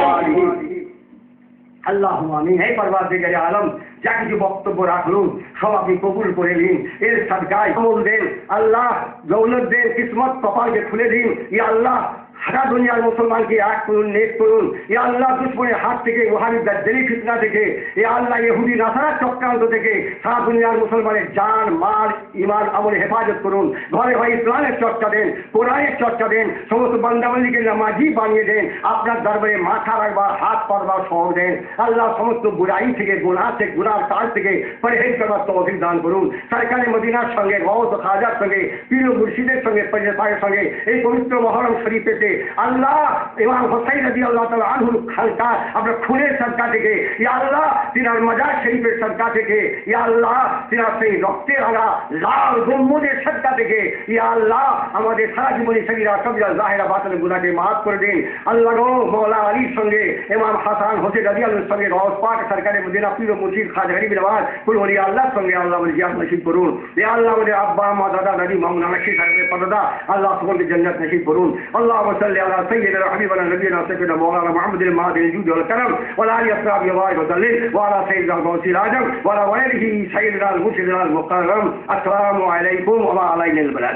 Speaker 1: আল্লাহ আমিন। হে পরওয়ারদিগারে আলম, যা কিছু বক্তব্য রাখলুম সব আপনি কবুল করে নিন, এর সাদকায় আমল দেন আল্লাহ, দৌলত দেন, কিসমত কপালকে খুলে দিন। ইয়া আল্লাহ সারা দুনিয়ার মুসলমানকে এক করুন, নেক করুন। ইয়া আল্লাহ দুশ্মনের হাত থেকে, ওহাবি দাজ্জালি ফিতনা থেকে, ইয়া আল্লাহ ইহুদি নাসারার চক্রান্ত থেকে সারা দুনিয়ার মুসলমানের জান মাল ইমান আমলে হেফাজত করুন। ঘরে ঘরে ইসলামের চর্চা দেন, কোরআনের চর্চা দেন, সমস্ত বান্দাবান্দিকে নামাজি বানিয়ে দেন। আপনার দরবারে মাথা রাখবার, হাত পাতবার সহ দেন আল্লাহ। সমস্ত বুরাই থেকে, গুনাহ থেকে, গুনার কাজ থেকে পরহেজ করবার তৌফিক দান করুন। সরকারে মদিনার সঙ্গে, গওস খাজার সঙ্গে, পীর ও মুর্শিদের সঙ্গে, পরিচয়ের সঙ্গে এই পবিত্র মহরম শরীফেতে আল্লাহ ইমাম হোসাইন রাদিয়াল্লাহু তাআলা আনহুর খানকা আপনার খুনের সদকা থেকে, ইয়া আল্লাহ তিনার মাজার শরীফের সদকা থেকে, ইয়া আল্লাহ তিনার সেই রক্তে রাঙা লাল গম্বুজের সদকা থেকে, ইয়া আল্লাহ আমাদের সারা জীবনী সগীরা কবিরা জাহেরা বাতিনের গুনাহকে মাফ করে দিন। আল্লাহ গো মওলা আলীর সঙ্গে, ইমাম হাসান হোসেন রাদিয়াল্লাহুর সঙ্গে, গওস পাক সরকারে মদিনা পীর ও মুর্শিদ খাজা গরিব নওয়াজ কুল ওলি আল্লাহর সঙ্গে আল্লাহ আমাদের জিয়ারত নসিব করুন। ইয়া আল্লাহ আমাদের আব্বা মা দাদা দাদি মামুন নানকি সাহেবের পরদা আল্লাহ সকলকে জান্নাত নসিব করুন। আল্লাহ صل على سيدنا حبيبنا نبينا سيدنا مولانا محمد المهدي الجود والكرم وعلى اله وصحبه وسلم وعلى سيدنا الغوث الاعظم وعلى غيره سيدنا المرشد المكرم. السلام عليكم وما علينا البلاغ.